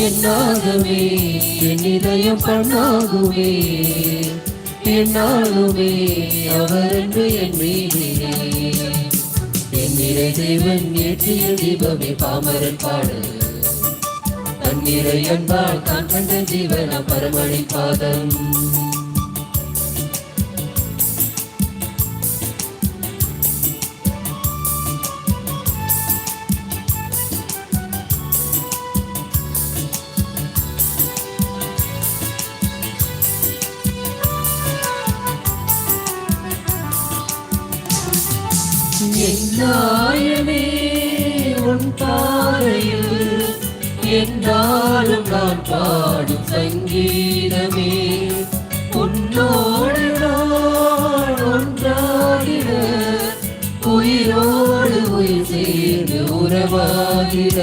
Speaker 3: என்னாலுமே என் இதயம் பண்ணாகுமே என்னாலுமே அவரன்பு என் மீதிலே. எண்ணிறை தேவன் ஏற்றிய தீபமே பாமரன் பாடல் தண்ணீரை என்பால் தான் கண்ட ஜீவன பரமணி பாதம். நாயனே உன் பாதையில் என்றாலும் நான் பாடும் சங்கீதமே உன்னோடு நான் ஒன்றாகிற உயிரோடு உயிர் சேர்ந்து உறவாகிற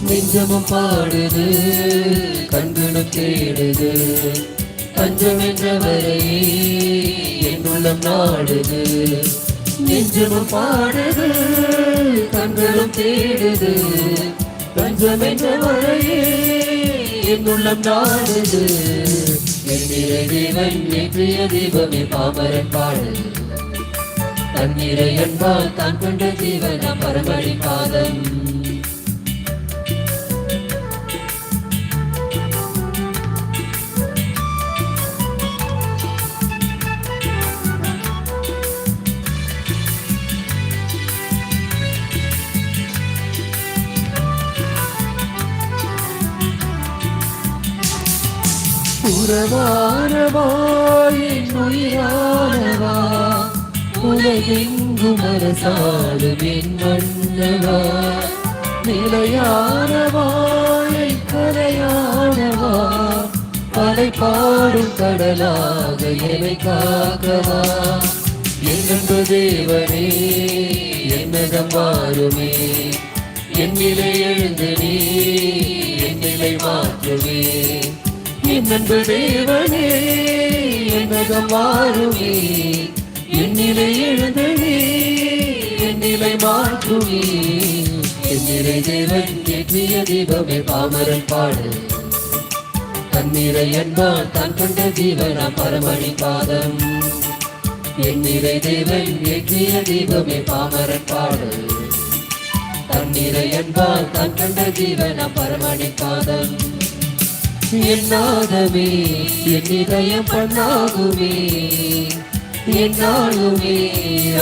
Speaker 3: நெஞ்சமும் பாடுது கண்களும் தேடுது தஞ்சம் என்றவரையே என்னுள்ளம் நாடுது. நெஞ்சமும் பாடுது கண்களும் தேடுது தஞ்சம் என்றவரையே என்னுள்ளம் நாடுது. எண்ணிறை தேவன் ஏற்றிய தீபமே பாமரன் பாடல் தண்ணீரை என்பால் தான் கொண்ட ஜீவன பரமணி பாதம். உறவானவா என் உயிரானவா உலகெங்கும் அரசாளும் என் மன்னவா நிலையானவா என் கரையானவா படை பாடும் கடலாக என்னை காக்கவா. என்னென்று தேவனே என்னகம் மாறுமே என் நிலை எழுந்து நீ என் நிலை மாற்றுமே. என்னென்று தேவனே என்னகம் மாறுமே என் நிலை எழுந்து நீ என் நிலை மாற்றுமே. எண்ணிறை தேவன் ஏற்றிய தீபமே பாமரன் பாடு தண்ணீரை என்பால் தான் கொண்ட ஜீவன பரமணி பாதம். எண்ணிறை தேவன் ஏற்றிய தீபமே பாமரன் பாடு தண்ணீரை என்பால் தான் கொண்ட ஜீவன பரமணி பாதம். என்னாதமே என் இதயம் பண்ணாகுமே என்னாலுமே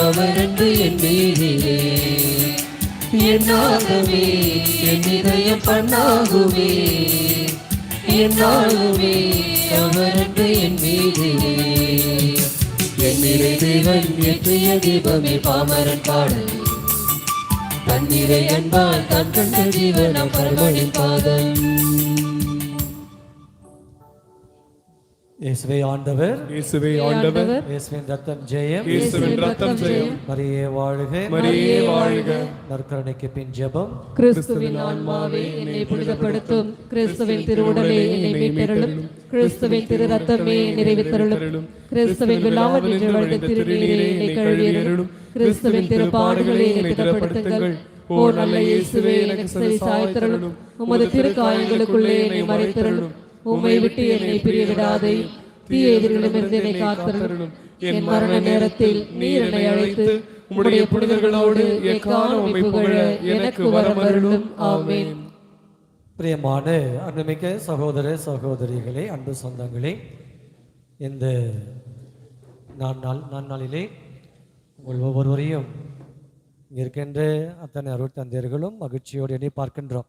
Speaker 3: அவரன்பு என் மீதிலே. என்னாதமே என் இதயம் பண்ணாகுமே என்னாலுமே அவரன்பு என் மீதிலே. எண்ணிறை தேவன் ஏற்றிய தீபமே பாமரன் பாடல் தண்ணீரை என்பால் தான் கண்ட ஜீவன பரமணி பாதம்.
Speaker 10: இயேசுவே ஆண்டவர்
Speaker 5: இயேசுவே ஆண்டவர்
Speaker 10: இயேசுவின் ரத்தம் ஜெயம்
Speaker 5: இயேசுவின் ரத்தம் ஜெயம்
Speaker 10: மரியே வாழ்க
Speaker 5: மரியே வாழ்க.
Speaker 10: நற்கருணைக்கு பின் ஜெபம்.
Speaker 13: கிறிஸ்துவின் ஆன்மாவே என்னை புனிதப்படுத்தும் கிறிஸ்துவின் திருவுடலே என்னை மீட்டருளும் கிறிஸ்துவின் திரு ரத்தமே நிறைவேற்றருளும் கிறிஸ்துவின் விழாவல் என்று வழங்க திருநீரே என்னை கழுவியருளும் கிறிஸ்துவின் திரு பாடுகளை என்னை திடப்படுத்துங்கள். ஓ நல்ல இயேசுவே எனக்கு செவி சாய்த்தருளும் உமது திரு காயங்களுக்குள்ளே என்னை மறைத்தருளும் உம்மை விட்டு என்னை பிரிய விடாதே தீய எதிரிடமிருந்து என்னை காத்தருளும். என் மரண நேரத்தில் நீர் என்னை அழைத்து உம்முடைய புனிதர்களோடு எக்காலம் உம்மை புகழ எனக்கு வரமருளும். ஆமென்.
Speaker 10: பிரியமான அன்புமிக்க சகோதர சகோதரிகளே, அன்பு சொந்தங்களே, இந்த நாளிலே உங்கள் ஒவ்வொருவரையும் இங்கே இருக்கின்ற அத்தனை அருட்தந்தையர்களும் மகிழ்ச்சியோடு எண்ணி பார்க்கின்றோம்.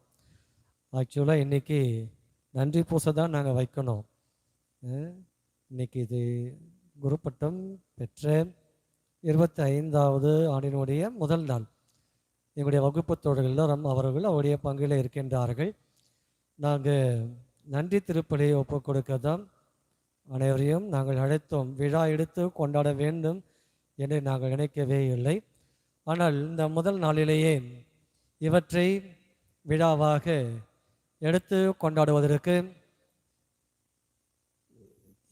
Speaker 10: ஆக்சுவலாக இன்றைக்கி நன்றி பூசை தான் நாங்கள் வைக்கணும். இன்னைக்கு இது குருப்பட்டம் பெற்ற 25வது ஆண்டினுடைய முதல் நாள். எங்களுடைய வகுப்பு தோழர்கள் எல்லாரும் அவர்கள் அவருடைய பங்கில் இருக்கின்றார்கள். நாங்கள் நன்றி திருப்பலியை ஒப்புக் கொடுக்க தான் அனைவரையும் நாங்கள் அழைத்தோம். விழா எடுத்து கொண்டாட வேண்டும் என்று நாங்கள் நினைக்கவே இல்லை. ஆனால் இந்த முதல் நாளிலேயே இவற்றை விழாவாக எடுத்து கொண்டாடுவதற்கு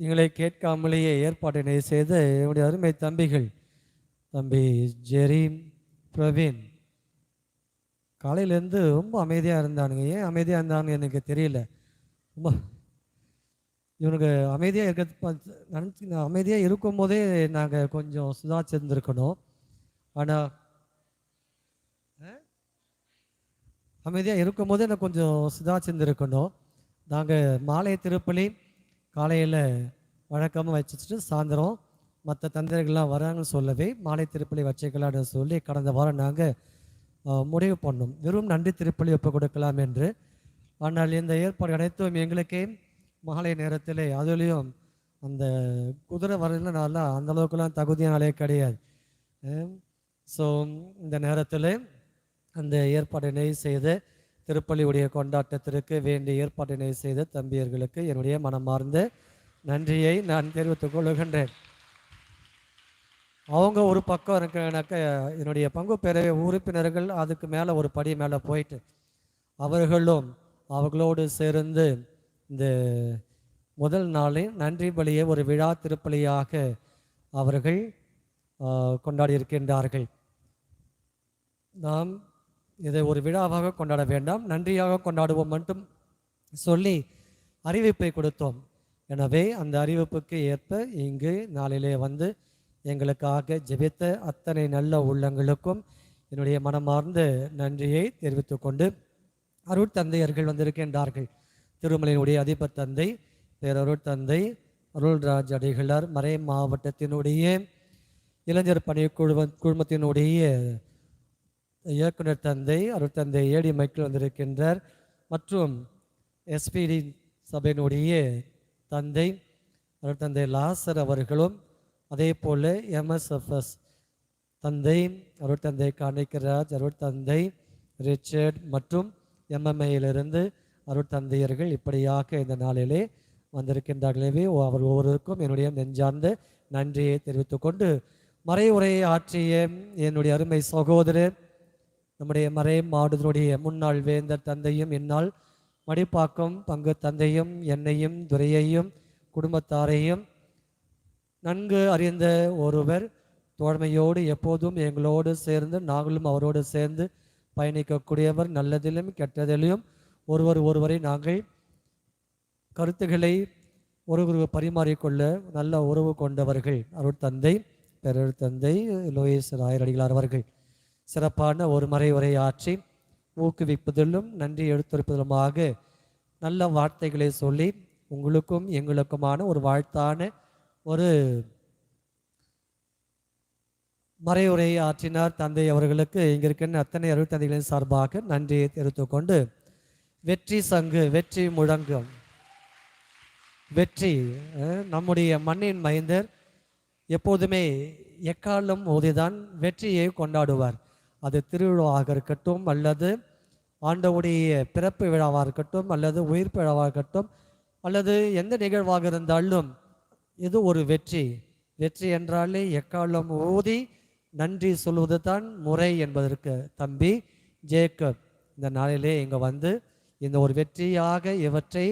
Speaker 10: எங்களை கேட்காமலேயே ஏற்பாட்டினை செய்த என்னுடைய அருமை தம்பிகள், தம்பி ஜெரி, பிரவீன் காலையிலேருந்து ரொம்ப அமைதியாக இருந்தானுங்க. ஏன் அமைதியாக இருந்தானுங்க எனக்கு தெரியல. ரொம்ப இவனுக்கு அமைதியாக இருக்க அமைதியாக இருக்கும்போதே நாங்கள் கொஞ்சம் சுதாச்சிருந்துருக்கணும். ஆனால் அமைதியாக இருக்கும்போதே எனக்கு கொஞ்சம் சுதாச்சிருந்துருக்கணும். நாங்கள் மாலை திருப்பலி காலையில் வழக்கமாக வச்சுட்டு சாயந்தரம் மற்ற தந்தைகள்லாம் வராங்கன்னு சொல்லவே மாலை திருப்பலி வச்சுக்கலான்னு சொல்லி கடந்த வாரம் நாங்கள் முடிவு பண்ணோம். வெறும் நன்றி திருப்பலி ஒப்பு கொடுக்கலாம் என்று. ஆனால் இந்த ஏற்பாடு அனைத்தும் எங்களுக்கே மாலை நேரத்தில், அதுலேயும் அந்த குதிரை வரலனால அந்தளவுக்குலாம் தகுதியானாலே கிடையாது. ஸோ இந்த நேரத்தில் அந்த ஏற்பாட்டினை செய்த திருப்பலியுடைய கொண்டாட்டத்திற்கு வேண்டிய ஏற்பாட்டினை செய்த தம்பியர்களுக்கு என்னுடைய மனமார்ந்த நன்றியை நான் தெரிவித்துக் கொள்கின்றேன். அவங்க ஒரு பக்கம் இருக்கனாக்க என்னுடைய பங்கு பேரவை உறுப்பினர்கள் அதுக்கு மேலே ஒரு படி மேலே போயிட்டு அவர்களோடு சேர்ந்து இந்த முதல் நாளில் நன்றி பலியை ஒரு விழா திருப்பலியாக அவர்கள் கொண்டாடியிருக்கின்றார்கள். நாம் இதை ஒரு விழாவாக கொண்டாட வேண்டாம், நன்றியாக கொண்டாடுவோம் மட்டும் சொல்லி அறிவிப்பை கொடுத்தோம். எனவே அந்த அறிவிப்புக்கு ஏற்ப இங்கு நாளிலே வந்து எங்களுக்காக ஜெபித்த அத்தனை நல்ல உள்ளங்களுக்கும் என்னுடைய மனமார்ந்த நன்றியை தெரிவித்து கொண்டு அருட்தந்தையர்கள் வந்திருக்கின்றார்கள். திருமலையினுடைய அதிபர் தந்தை பேரருட்தந்தை அருள்ராஜ் அடிகளார், மறை மாவட்டத்தினுடைய இளைஞர் பணி குழுமத்தினுடைய இயக்குனர் தந்தை அருட்தந்தை ஏடி மைக்கேல் வந்திருக்கின்றார். மற்றும் எஸ்பிடி சபையினுடைய தந்தை அருட்தந்தை லாசர் அவர்களும், அதே போல் MSFS தந்தை அருட்தந்தை காணிக்கராஜ், அருட்தந்தை ரிச்சர்ட் மற்றும் MMIயிலிருந்து அருட்தந்தையர்கள் இப்படியாக இந்த நாளிலே வந்திருக்கின்றார்களே அவர் ஒவ்வொருவருக்கும் என்னுடைய நெஞ்சார்ந்த நன்றியை தெரிவித்து கொண்டு மறை உரையை ஆற்றிய என்னுடைய அருமை சகோதரர், நம்முடைய மறை மாவட்டத்தினுடைய முன்னாள் வேந்தர் தந்தையும் என்னால் மடிப்பாக்கம் பங்கு தந்தையும் என்னையும் துரையையும் குடும்பத்தாரையும் நன்கு அறிந்த ஒருவர், தோழமையோடு எப்போதும் எங்களோடு சேர்ந்து நாங்களும் அவரோடு சேர்ந்து பயணிக்கக்கூடியவர், நல்லதிலும் கெட்டதிலும் ஒருவரை நாங்கள் கருத்துக்களை ஒருவர் பரிமாறிக்கொள்ள நல்ல உறவு கொண்டவர்கள் அருட்தந்தை பேரருட்தந்தை லோயஸ் ராயர் அடிகளார் அவர்கள் சிறப்பான ஒரு மறை உரை ஆற்றி ஊக்குவிப்பதிலும் நன்றி எடுத்துரைப்பதிலுமாக நல்ல வார்த்தைகளை சொல்லி உங்களுக்கும் எங்களுக்குமான ஒரு வாழ்த்தான ஒரு மறையுரை ஆற்றினார் தந்தை அவர்களுக்கு. இங்கே இருக்கின்ற அத்தனை அருட்தந்தைகளின் சார்பாக நன்றியை தெரிவித்துக் கொண்டு வெற்றி சங்கு வெற்றி முழங்கும் வெற்றி நம்முடைய மண்ணின் மைந்தர் எப்போதுமே எக்காலம் ஓதிதான் வெற்றியை கொண்டாடுவார். அது திருவிழாவாக இருக்கட்டும், அல்லது ஆண்டவுடைய பிறப்பு விழாவாக இருக்கட்டும், அல்லது உயிர்ப்பு விழாவாக இருக்கட்டும், அல்லது எந்த நிகழ்வாக இருந்தாலும் இது ஒரு வெற்றி. வெற்றி என்றாலே எக்காலம் ஓதி நன்றி சொல்வது தான் முறை என்பதற்கு தம்பி ஜேக்கப் இந்த நாளிலே இங்கே வந்து இந்த ஒரு வெற்றியாக இவற்றை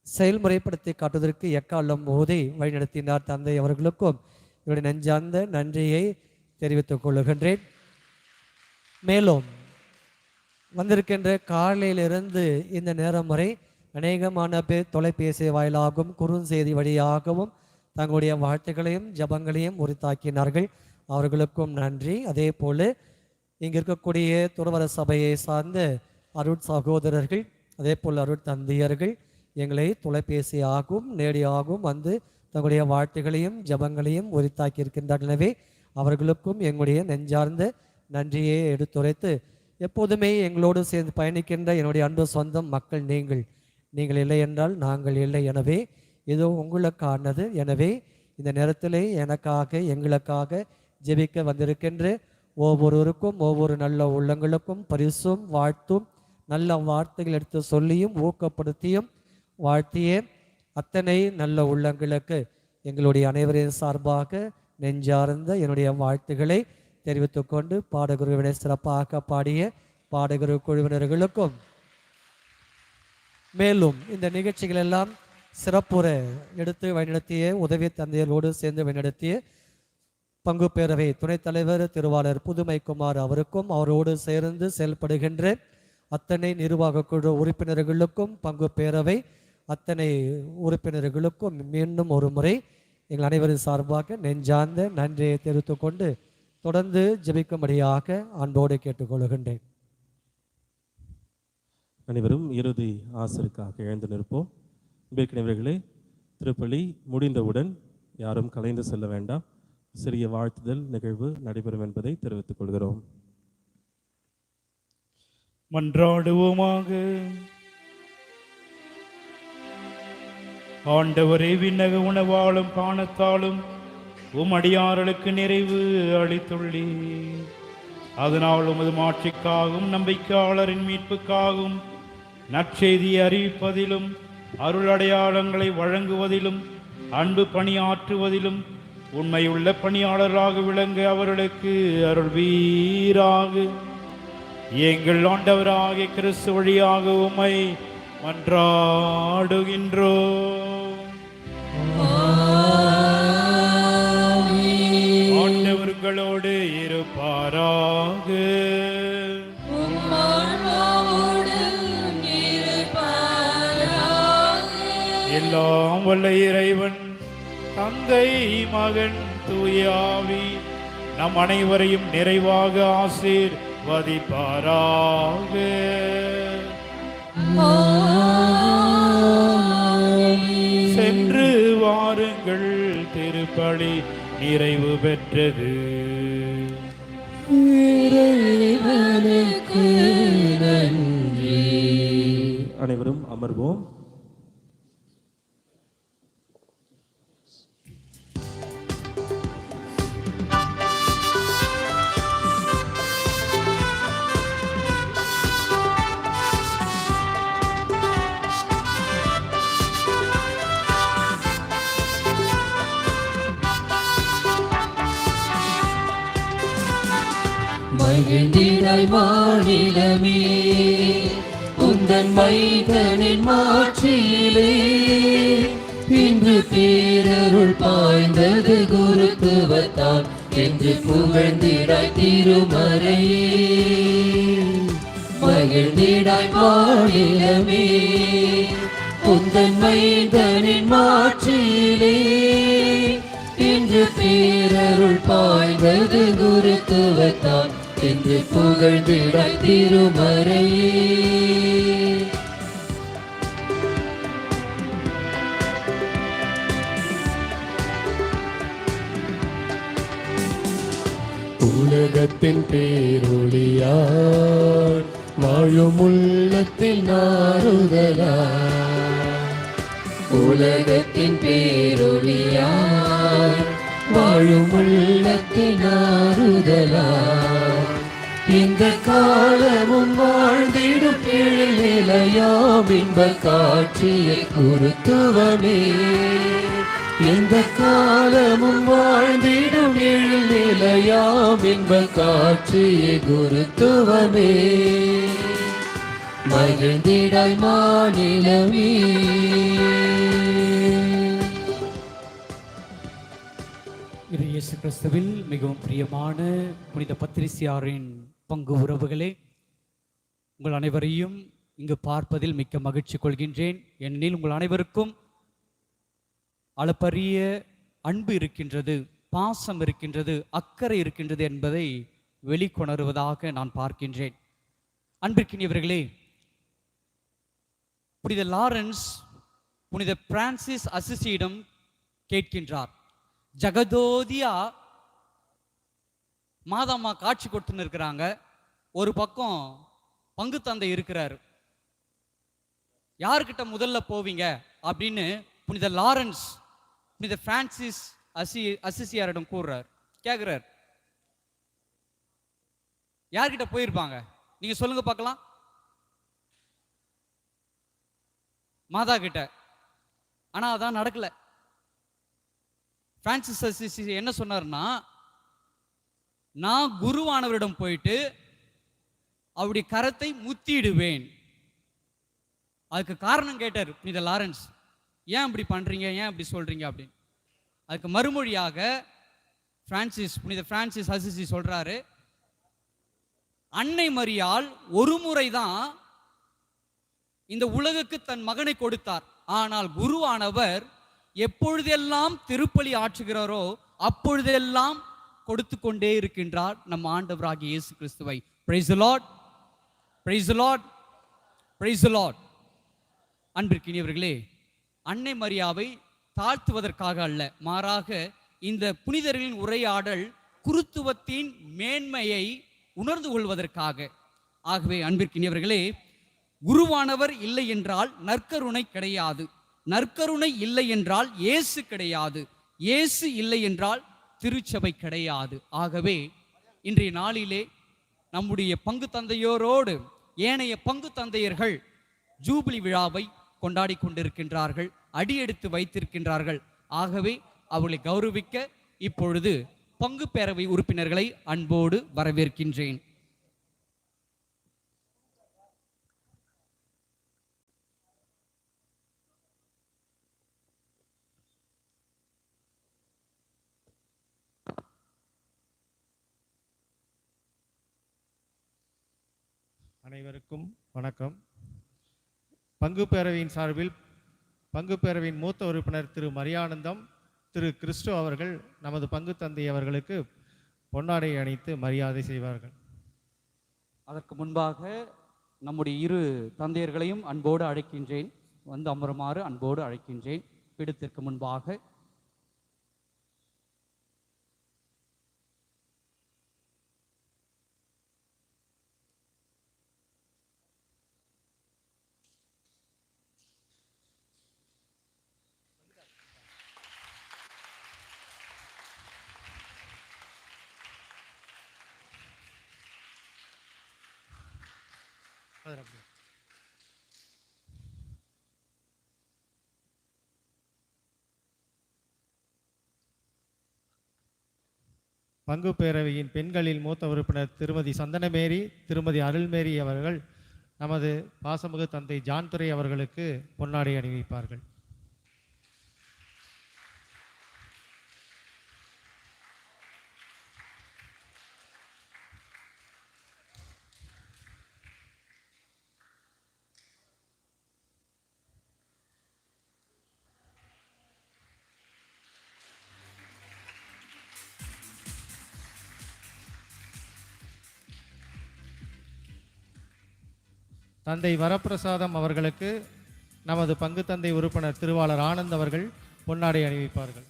Speaker 10: செயல்முறைப்படுத்தி காட்டுவதற்கு எக்காலம் ஓதி வழிநடத்தினார் தந்தை அவர்களுக்கும் இவருடைய நெஞ்சார்ந்த நன்றியை தெரிவித்துக் கொள்ளுகின்றேன். மேலும் வந்திருக்கின்ற காலையிலிருந்து இந்த நேரம் வரை அநேகமான பேர் தொலைபேசி வாயிலாகவும் குறுஞ்செய்தி வழியாகவும் தங்களுடைய வாழ்த்துக்களையும் ஜபங்களையும் உரித்தாக்கினார்கள். அவர்களுக்கும் நன்றி. அதே போல் இங்கே இருக்கக்கூடிய துறவர சபையை சார்ந்த அருட் சகோதரர்கள், அதே போல் அருட் தந்தையர்கள் எங்களை தொலைபேசியாகவும் நேரடியாகவும் வந்து தங்களுடைய வாழ்த்துகளையும் ஜபங்களையும் உரித்தாக்கி இருக்கின்றார்கள். எனவே அவர்களுக்கும் எங்களுடைய நெஞ்சார்ந்த நன்றியை எடுத்துரைத்து, எப்போதுமே எங்களோடு சேர்ந்து பயணிக்கின்ற என்னுடைய அன்பு சொந்தம் மக்கள் நீங்கள் இல்லை என்றால் நாங்கள் இல்லை. எனவே இது உங்களுக்கானது. எனவே இந்த நேரத்திலே எனக்காக எங்களுக்காக ஜெபிக்க வந்திருக்கின்ற ஒவ்வொருவருக்கும் ஒவ்வொரு நல்ல உள்ளங்களுக்கும் பரிசும் வாழ்த்தும் நல்ல வார்த்தைகள் எடுத்து சொல்லியும் ஊக்கப்படுத்தியும் வாழ்த்திய அத்தனை நல்ல உள்ளங்களுக்கு எங்களுடைய அனைவரின் சார்பாக நெஞ்சார்ந்த என்னுடைய வாழ்த்துக்களை தெரிவித்துக் கொண்டு பாடகுருவினை சிறப்பாக பாடிய பாடகுரு குழுவினர்களுக்கும் மேலும் இந்த நிகழ்ச்சிகள் எல்லாம் சிறப்புற எடுத்து வழிநடத்திய உதவி தந்தையரோடு சேர்ந்து வழிநடத்திய பங்கு பேரவை துணைத் தலைவர் திருவாளர் புதுமைக்குமார் அவருக்கும் அவரோடு சேர்ந்து செயல்படுகின்ற அத்தனை நிர்வாக குழு உறுப்பினர்களுக்கும் பங்கு பேரவை அத்தனை உறுப்பினர்களுக்கும் மீண்டும் ஒரு முறை எங்கள் அனைவரின் சார்பாக நெஞ்சார்ந்த நன்றியை தெரிவித்துக் கொண்டு தொடர்ந்து ஜெபிக்கும்படியாக அன்போடு கேட்டுக்கொள்கின்றேன்.
Speaker 14: அனைவரும் இறுதி ஆசிற்காக எழுந்து நிற்போம். அன்பிற்கினியவர்களே, திருப்பலி முடிந்தவுடன் யாரும் கலைந்து செல்ல வேண்டாம். சிறிய வாழ்த்துதல் நிகழ்வு நடைபெறும் என்பதை தெரிவித்துக் கொள்கிறோம்.
Speaker 11: மன்றாடுவோமாக. ஆண்டவரே, விண்ணக உணவாலும் பானத்தாலும் அடியார்களுக்கு நிறைவு அளித்துள்ளீர். அதனால் உமது மாட்சிக்காகவும் நம்பிக்கையாளரின் மீட்புக்காகவும் நற்செய்தியை அறிவிப்பதிலும் அருள் அடையாளங்களை வழங்குவதிலும் அன்பு பணியாற்றுவதிலும் உண்மையுள்ள பணியாளராக விளங்க அவர்களுக்கு அருள்வீராக. எங்கள் ஆண்டவராகிய கிறிஸ்து வழியாக உம்மை மன்றாடுகின்றோம். ஆண்டவர்களோடு இருப்பாராக. எல்லாம் வல்ல இறைவன் தந்தை மகன் தூய ஆவி நம் அனைவரையும் நிறைவாக ஆசீர்வதிப்பாராக. சென்று வாருங்கள், திருப்பலி நிறைவு பெற்றது.
Speaker 14: அனைவரும் அமர்வோம்.
Speaker 3: மகிழ்ந்திடாய் மாநிலமே, உந்தன் மைந்தனின் மாட்சியிலே இன்று பேரருள் பாய்ந்தது குருத்துவத்தான் என்று புகழ்ந்திடாய் திருமறையே. மகிழ்ந்திடாய் மாநிலமே, உந்தன் மைந்தனின் மாட்சியிலே இன்று பேரருள் பாய்ந்தது குருத்துவத்தான் என்று புகழ்ந்திடாய் திருமறையே.
Speaker 5: உலகத்தின் பேரொளியார் வாழும் உள்ளத்தின் ஆறுதலார்.
Speaker 3: உலகத்தின் பேரொளியார் வாழும் உள்ளத்தின் ஆறுதலார். இந்த காலமும் வாழ்ந்திடும் நிலையாம் இன்ப காட்சியை குருத்துவமே. இந்த காலமும் வாழ்ந்திடும் நிலையாம் இன்ப காட்சியை குருத்துவமே. மகிழ்ந்திடாய் மாநிலமே.
Speaker 15: இது இயேசு கிறிஸ்துவில் மிகவும் பிரியமான புனித பத்திரிசியாரின் பங்கு உறவுகளே, உங்கள் அனைவரையும் இங்கு பார்ப்பதில் மிக்க மகிழ்ச்சி கொள்கின்றேன். ஏனெனில் உங்கள் அனைவருக்கும் அளப்பரிய அன்பு இருக்கின்றது, பாசம் இருக்கின்றது, அக்கறை இருக்கின்றது என்பதை வெளிக்கொணருவதாக நான் பார்க்கின்றேன். அன்பிற்கினியவர்களே, புனித லாரன்ஸ் புனித பிரான்சிஸ் அசிசியிடம் கேட்கின்றார். ஜகதோதியா மாதாம்மா காட்சி கொடுத்துன்னு இருக்கிறாங்க. ஒரு பக்கம் பங்கு தந்தை இருக்கிறார். யாருக்கிட்ட முதல்ல போவீங்க அப்படின்னு புனித லாரன்ஸ் புனித பிரான்சிஸ் அசிசியாரிடம் கேட்கிறார். யார்கிட்ட போயிருப்பாங்க நீங்க சொல்லுங்க பார்க்கலாம். மாதா கிட்ட. ஆனா அதான் நடக்கல. பிரான்சிஸ் அசிசி என்ன சொன்னார்னா, நான் குருவானவரிடம் போயிட்டு அவருடைய கரத்தை முத்திடுவேன். அதுக்கு காரணம் கேட்டார் புனித லாரன்ஸ். ஏன் இப்படி பண்றீங்க, ஏன் இப்படி சொல்றீங்க அப்படின்னு. அதுக்கு மறுமொழியாக புனித பிரான்சிஸ் அசிசி சொல்றாரு, அன்னை மரியாள் ஒரு முறைதான் இந்த உலகுக்கு தன் மகனை கொடுத்தார். ஆனால் குருவானவர் எப்பொழுதெல்லாம் திருப்பலி ஆற்றுகிறாரோ அப்பொழுதெல்லாம் கொடுத்து கொண்டே இருக்கின்றார் நம் ஆண்டவராகிய இயேசு கிறிஸ்துவை. Praise the lord, praise the lord, praise the lord. அன்பிற்கினியவர்களே, அன்னை மரியாவை தாழ்த்துவதற்காக அல்ல, மாறாக இந்த புனிதர்களின் உரையாடல் குருத்துவத்தின் மேன்மையை உணர்ந்து கொள்வதற்காக. ஆகவே அன்பிற்கினியவர்களே, குருவானவர் இல்லை என்றால் நற்கருணை கிடையாது. நற்கருணை இல்லை என்றால் இயேசு கிடையாது. இயேசு இல்லை என்றால் திருச்சபை கிடையாது. ஆகவே இன்றைய நாளிலே நம்முடைய பங்கு தந்தையோரோடு ஏனைய பங்கு தந்தையர்கள் ஜூபிலி விழாவை கொண்டாடி கொண்டிருக்கின்றார்கள், அடியெடுத்து வைத்திருக்கின்றார்கள். ஆகவே அவர்களை கௌரவிக்க இப்பொழுது பங்கு பேரவை உறுப்பினர்களை அன்போடு வரவேற்கின்றேன்.
Speaker 6: அனைவருக்கும் வணக்கம். பங்கு பேரவையின் சார்பில் பங்கு பேரவையின் மூத்த உறுப்பினர் திரு மரியானந்தம், திரு கிறிஸ்டோ அவர்கள் நமது பங்கு தந்தை அவர்களுக்கு பொன்னாடை அணித்து மரியாதை செய்வார்கள்.
Speaker 15: அதற்கு முன்பாக நம்முடைய இரு தந்தையர்களையும் அன்போடு அழைக்கின்றேன், வந்து அமருமாறு அன்போடு அழைக்கின்றேன். பீடத்திற்கு முன்பாக
Speaker 6: பங்கு பேரவையின் பெண்களில் மூத்த உறுப்பினர் திருமதி சந்தனமேரி, திருமதி அருள்மேரி அவர்கள் நமது பாசமிகு தந்தை ஜான் துரை அவர்களுக்கு பொன்னாடை அணிவிப்பார்கள். தந்தை வரப்பிரசாதம் அவர்களுக்கு நமது பங்கு தந்தை உறுப்பினர் திருவாளர் ஆனந்த் அவர்கள் பொன்னாடை அணிவிப்பார்கள்.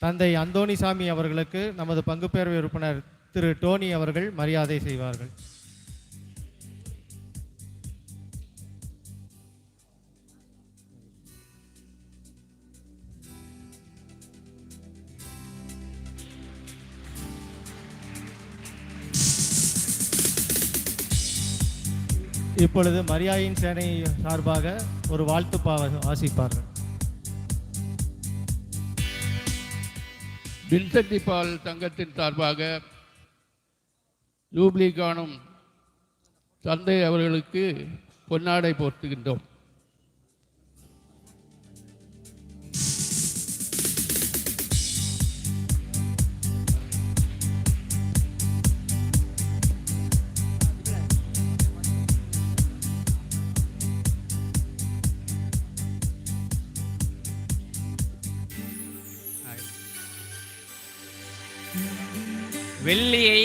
Speaker 6: தந்தை அந்தோணிசாமி அவர்களுக்கு நமது பங்கு பேரவை உறுப்பினர் திரு டோனி அவர்கள் மரியாதை செய்வார்கள். இப்பொழுது மரியாயின் சேனை சார்பாக ஒரு வாழ்த்து வாசிப்பார்கள்.
Speaker 16: வின்சென்ட் பால் தங்கத்தின் சார்பாக ஜூப்ளி காணும் தந்தை அவர்களுக்கு பொன்னாடை போர்த்துகின்றோம்.
Speaker 17: வெள்ளியை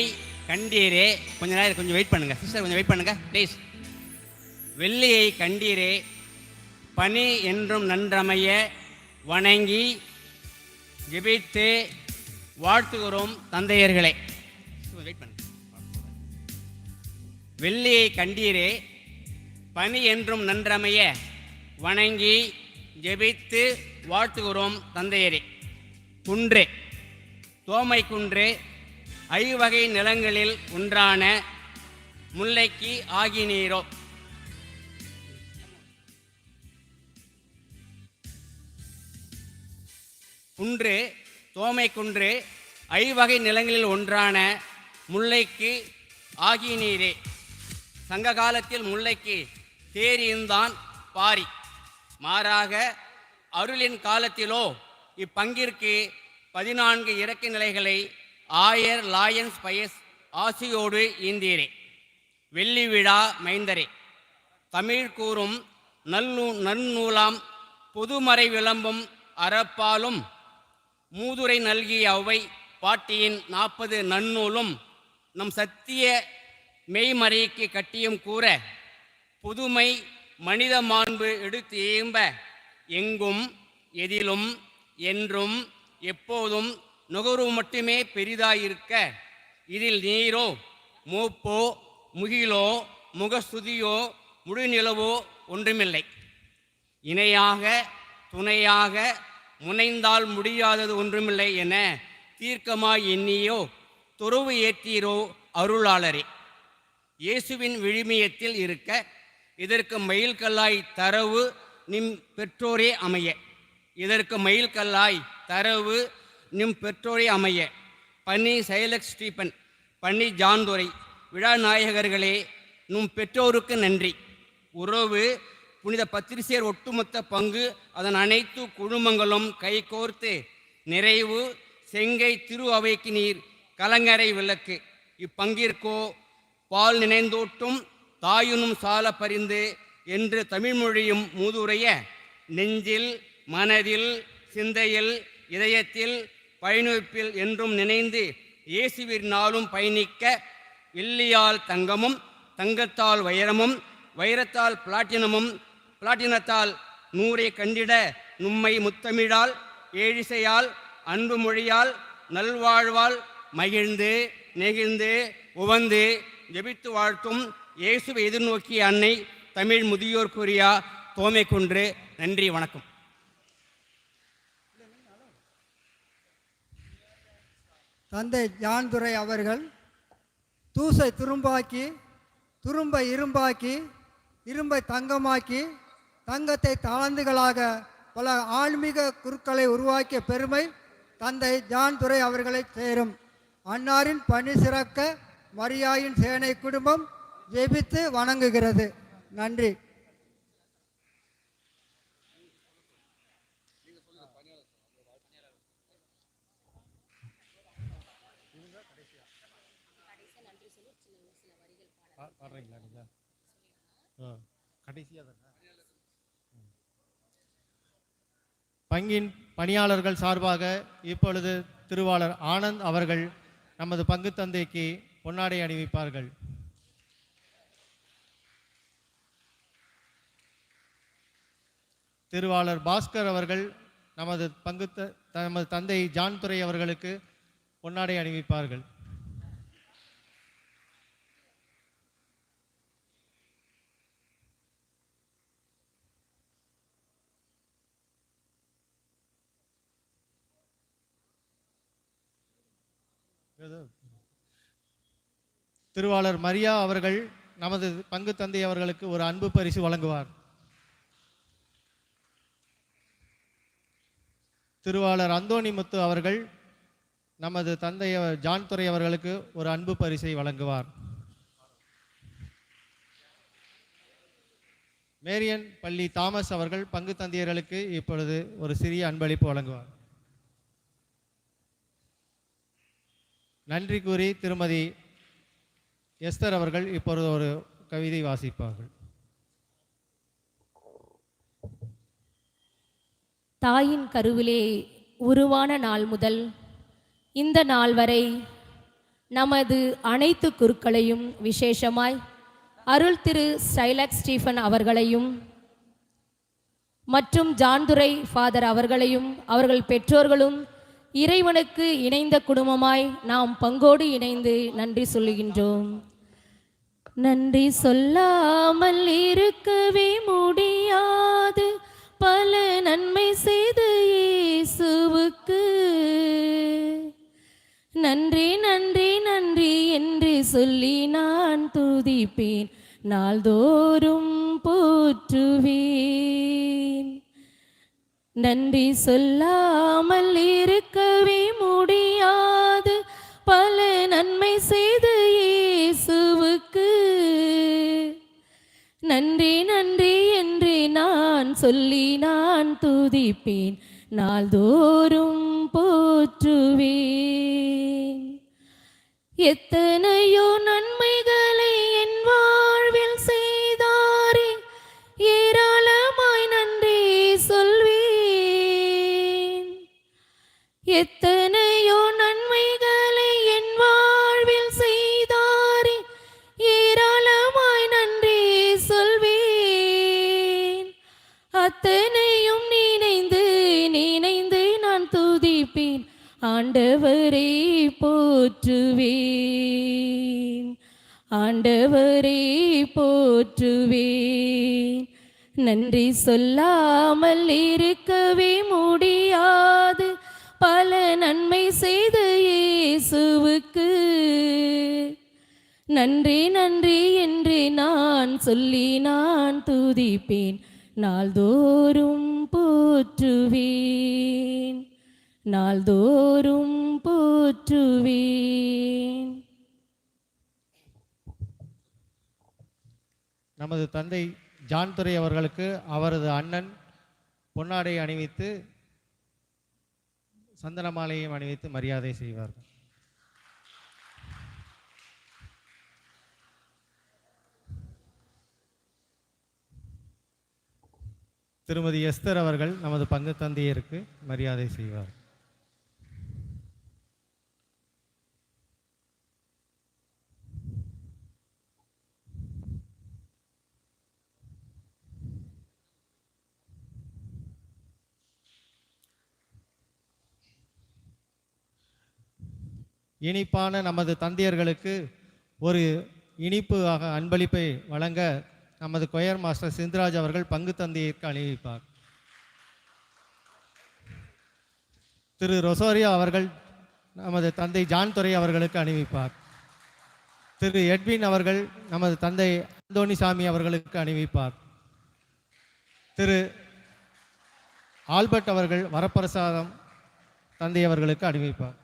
Speaker 17: கண்டீரே, கொஞ்ச நேரம் கொஞ்சம் வெயிட் பண்ணுங்க சிஸ்டர், கொஞ்சம் வெயிட் பண்ணுங்க ப்ளீஸ். வெள்ளியை கண்டீரே பனி என்றும் நன்றமைய வணங்கி ஜெபித்து வாழ்த்துகிறோம் தந்தையர்களே. வெயிட் பண்ணுங்க. வெள்ளியை கண்டீரே பனி என்றும் நன்றமைய வணங்கி ஜெபித்து வாழ்த்துகிறோம் தந்தையரே. குன்றே, தோமை குன்று, ஐவகை நிலங்களில் ஒன்றான முல்லைக்கு ஆகினீரோ. குன்று, தோமை குன்று, ஐவகை நிலங்களில் ஒன்றான முல்லைக்கு ஆகினீரே. சங்க காலத்தில் முல்லைக்கு தேரியுந்தான் பாரி. மாறாக அருளின் காலத்திலோ இப்பங்கிற்கு 14 இறக்க நிலைகளை ஆயர் லாயன்ஸ் பயஸ் ஆசியோடு ஈந்தீரே. வெள்ளி விழா மைந்தரே, தமிழ் கூறும் நன்னூலாம் பொதுமறை விளம்பும் அறப்பாலும் மூதுரை நல்கிய அவை பாட்டியின் 40 நன்னூலும் நம் சத்திய மெய்மறைக்கு கட்டியும் கூற புதுமை மனித மாண்பு எடுத்து ஏம்ப எங்கும் எதிலும் என்றும் எப்போதும் நுகர்வு மட்டுமே பெரிதாயிருக்க இதில் நீரோ மூப்போ முகிலோ முகஸ்துதியோ முழுநிலவோ ஒன்றுமில்லை. இணையாக துணையாக முனைந்தால் முடியாதது ஒன்றுமில்லை என தீர்க்கமாய் எண்ணியோ துறவு ஏற்றீரோ அருளாளரே. இயேசுவின் விழுமியத்தில் இருக்க இதற்கு மயில்கல்லாய் தரவு நிம் பெற்றோரே அமைய. இதற்கு மயில்கல்லாய் தரவு நிம் பெற்றோரே அமைய. பன்னி சைலக்ஸ் ஸ்டீபன், பன்னி ஜான்துரை விழா நாயகர்களே, நும் பெற்றோருக்கு நன்றி. உறவு புனித பத்திரிசியர் ஒட்டுமொத்த பங்கு அதன் அனைத்து குழுமங்களும் கைகோர்த்து நிறைவு செங்கை திரு அவைக்கு நீர் கலங்கரை விளக்கு. இப்பங்கிற்கோ பால் நினைந்தோட்டும் தாயுனும் சால பரிந்து என்று தமிழ்மொழியும் மூதுரைய நெஞ்சில் மனதில் சிந்தையில் இதயத்தில் பயணிப்பில் என்றும் நினைந்து இயேசுவின் நாளும் பயணிக்க வெள்ளியால் தங்கமும் தங்கத்தால் வைரமும் வைரத்தால் பிளாட்டினமும் பிளாட்டினத்தால் நூறை கண்டிட நும்மை முத்தமிழால் ஏழிசையால் அன்பு மொழியால் நல்வாழ்வால் மகிழ்ந்து நெகிழ்ந்து உவந்து ஜெபித்து வாழ்த்தும் இயேசுவை எதிர்நோக்கிய அன்னை தமிழ் முதியோர் கூறியா தோமை குன்று. நன்றி, வணக்கம்.
Speaker 18: தந்தை ஜான்துரை அவர்கள் தூசை துரும்பாக்கி, துரும்பை இரும்பாக்கி, இரும்பை தங்கமாக்கி, தங்கத்தை தாளந்துகளாக பல ஆன்மீக குருக்களை உருவாக்கிய பெருமை தந்தை ஜான்துரை அவர்களை சேரும். அன்னாரின் பணி சிறக்க மரியாயின் சேனை குடும்பம் ஜெபித்து வணங்குகிறது. நன்றி.
Speaker 6: பங்கின் பணியாளர்கள் சார்பாக இப்பொழுது திருவாளர் ஆனந்த் அவர்கள் நமது பங்கு தந்தைக்கு பொன்னாடை அணிவிப்பார்கள். திருவாளர் பாஸ்கர் அவர்கள் நமது நமது தந்தை ஜான்துரை அவர்களுக்கு பொன்னாடை அணிவிப்பார்கள். திருவாளர் மரியா அவர்கள் நமது பங்கு தந்தை அவர்களுக்கு ஒரு அன்பு பரிசு வழங்குவார். திருவாளர் அந்தோணிமுத்து அவர்கள் நமது தந்தை ஜான்துரை அவர்களுக்கு ஒரு அன்பு பரிசை வழங்குவார். மேரியன் பள்ளி தாமஸ் அவர்கள் பங்கு தந்தையர்களுக்கு இப்பொழுது ஒரு சிறிய அன்பளிப்பு வழங்குவார். நன்றி கூறி திருமதி எஸ்தர் அவர்கள் இப்பொழுது ஒரு கவிதை வாசிப்பார்கள்.
Speaker 19: தாயின் கருவிலே உருவான நாள் முதல்
Speaker 13: இந்த நாள் வரை நமது அனைத்து குருக்களையும் விசேஷமாய் அருள் திரு சைலக்ஸ் ஸ்டீஃபன் அவர்களையும் மற்றும் ஜான்துரை ஃபாதர் அவர்களையும் அவர்கள் பெற்றோர்களும் இறைவனுக்கு இணைந்த குடும்பமாய் நாம் பங்கோடு இணைந்து நன்றி சொல்லுகின்றோம். நன்றி சொல்லாமல் இருக்கவே முடியாது, பல நன்மை செய்த இயேசுவுக்கு நன்றி நன்றி நன்றி என்று சொல்லி நான் துதிப்பேன், நாள்தோறும் போற்றுவேன். நன்றி சொல்லாமல் இருக்கவே முடியாது, பல நன்மை செய்த இயேசுவுக்கு நன்றி நன்றி என்று நான் சொல்லி நான் துதிப்பேன், நாள்தோறும் போற்றுவேன். எத்தனையோ நன்மைகளை என் வாழ்வில் செய்தாரே, ஏராளமாய் நன்றி சொல்வேன். எத்தனையோ நன்மைகளை என் வாழ்வில் செய்தாரே, ஏராளமாய் நன்றி சொல்வேன். அத்தனையும் நினைந்து நினைந்து நான் துதிப்பேன், ஆண்டவரே போற்றுவேன், ஆண்டவரே போற்றுவேன். நன்றி சொல்லாமல் இருக்கவே முடியாது, பல நன்மை செய்த இயேசுவுக்கு நன்றி நன்றி என்று நான் சொல்லி நான் துதிப்பேன், நாள்தோறும் போற்றுவேன், நாள்தோறும் போற்றுவேன்.
Speaker 6: நமது தந்தை ஜான்துரை அவர்களுக்கு அவரது அண்ணன் பொன்னாடை அணிவித்து சந்தன மாலையும் அணிவித்து மரியாதை செய்வார்கள். திருமதி எஸ்தர் அவர்கள் நமது பங்கு தந்தையருக்கு மரியாதை செய்வார். இனிப்பான நமது தந்தையர்களுக்கு ஒரு இனிப்பு அன்பளிப்பை வழங்க நமது கொயர் மாஸ்டர் சிந்தராஜ் அவர்கள் பங்கு தந்தையருக்கு அணிவிப்பார். திரு ரொசோரியா அவர்கள் நமது தந்தை ஜான்துரை அவர்களுக்கு அணிவிப்பார். திரு எட்வின் அவர்கள் நமது தந்தை அந்தோணிசாமி அவர்களுக்கு அணிவிப்பார். திரு ஆல்பர்ட் அவர்கள் வரப்பிரசாதம் தந்தை அவர்களுக்கு அணிவிப்பார்.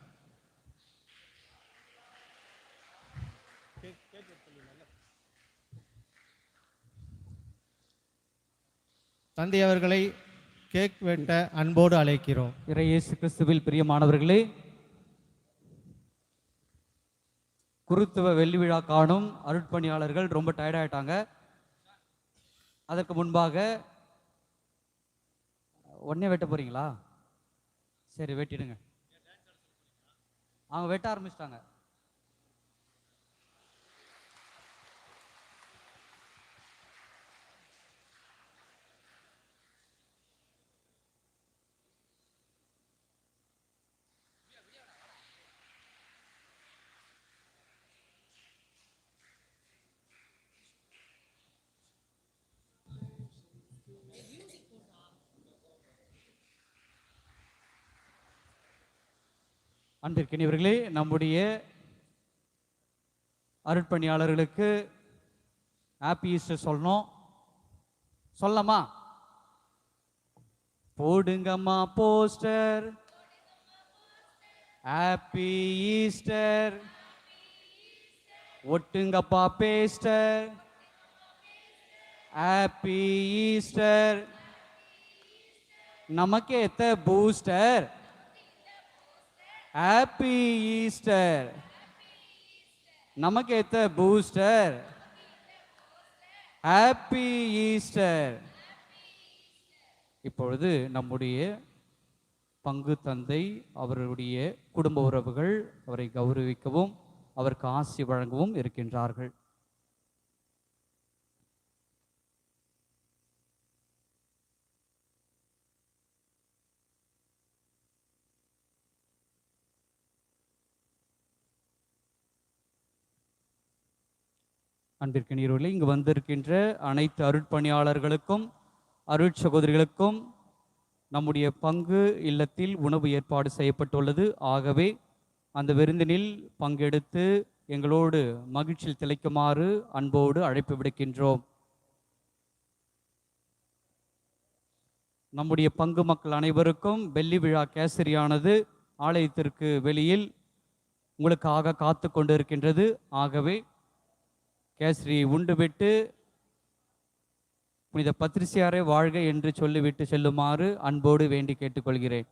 Speaker 6: தந்தை அவர்களை கேக் வெட்ட அன்போடு அழைக்கிறோம்.
Speaker 15: இயேசு கிறிஸ்துவில் பிரியமானவர்களே, குருத்துவ வெள்ளி விழா காணும் அருட்பணியாளர்கள் ரொம்ப டயர்டாயிட்டாங்க. அதற்கு முன்பாக உடனே வெட்ட போறீங்களா? சரி, வெட்டிடுங்க. அவங்க வெட்ட ஆரம்பிச்சிட்டாங்க. அன்பிற்கினியவர்களே, நம்முடைய அருட்பணியாளர்களுக்கு ஹாப்பி ஈஸ்டர் சொல்லணும். சொல்லலாமா? போடுங்கம்மா போஸ்டர், ஹாப்பி ஈஸ்டர், ஒட்டுங்கப்பா பேஸ்டர், ஹாப்பி ஈஸ்டர், நமக்கேத்த பூஸ்டர், ஹாப்பி ஈஸ்டர், நமக்கேத்த பூஸ்டர், ஹாப்பி ஈஸ்டர். இப்பொழுது நம்முடைய பங்கு தந்தை அவருடைய குடும்ப உறவுகள் அவரை கௌரவிக்கவும் அவருக்கு ஆசி வழங்கவும் இருக்கின்றார்கள். அன்பிற்கினியர்களே, இங்கு வந்திருக்கின்ற அனைத்து அருட்பணியாளர்களுக்கும் அருட்சகோதரிகளுக்கும் நம்முடைய பங்கு இல்லத்தில் உணவு ஏற்பாடு செய்யப்பட்டுள்ளது. ஆகவே அந்த விருந்தினில் பங்கெடுத்து எங்களோடு மகிழ்ச்சியில் திளைக்குமாறு அன்போடு அழைப்பு விடுக்கின்றோம். நம்முடைய பங்கு மக்கள் அனைவருக்கும் வெள்ளி விழா கேசரியானது ஆலயத்திற்கு வெளியில் உங்களுக்காக காத்து கொண்டு இருக்கின்றது. ஆகவே கேசரி உண்டுவிட்டு புனித பத்திரிசியாரை வாழ்க என்று சொல்லிவிட்டு செல்லுமாறு அன்போடு வேண்டி கேட்டுக்கொள்கிறேன்.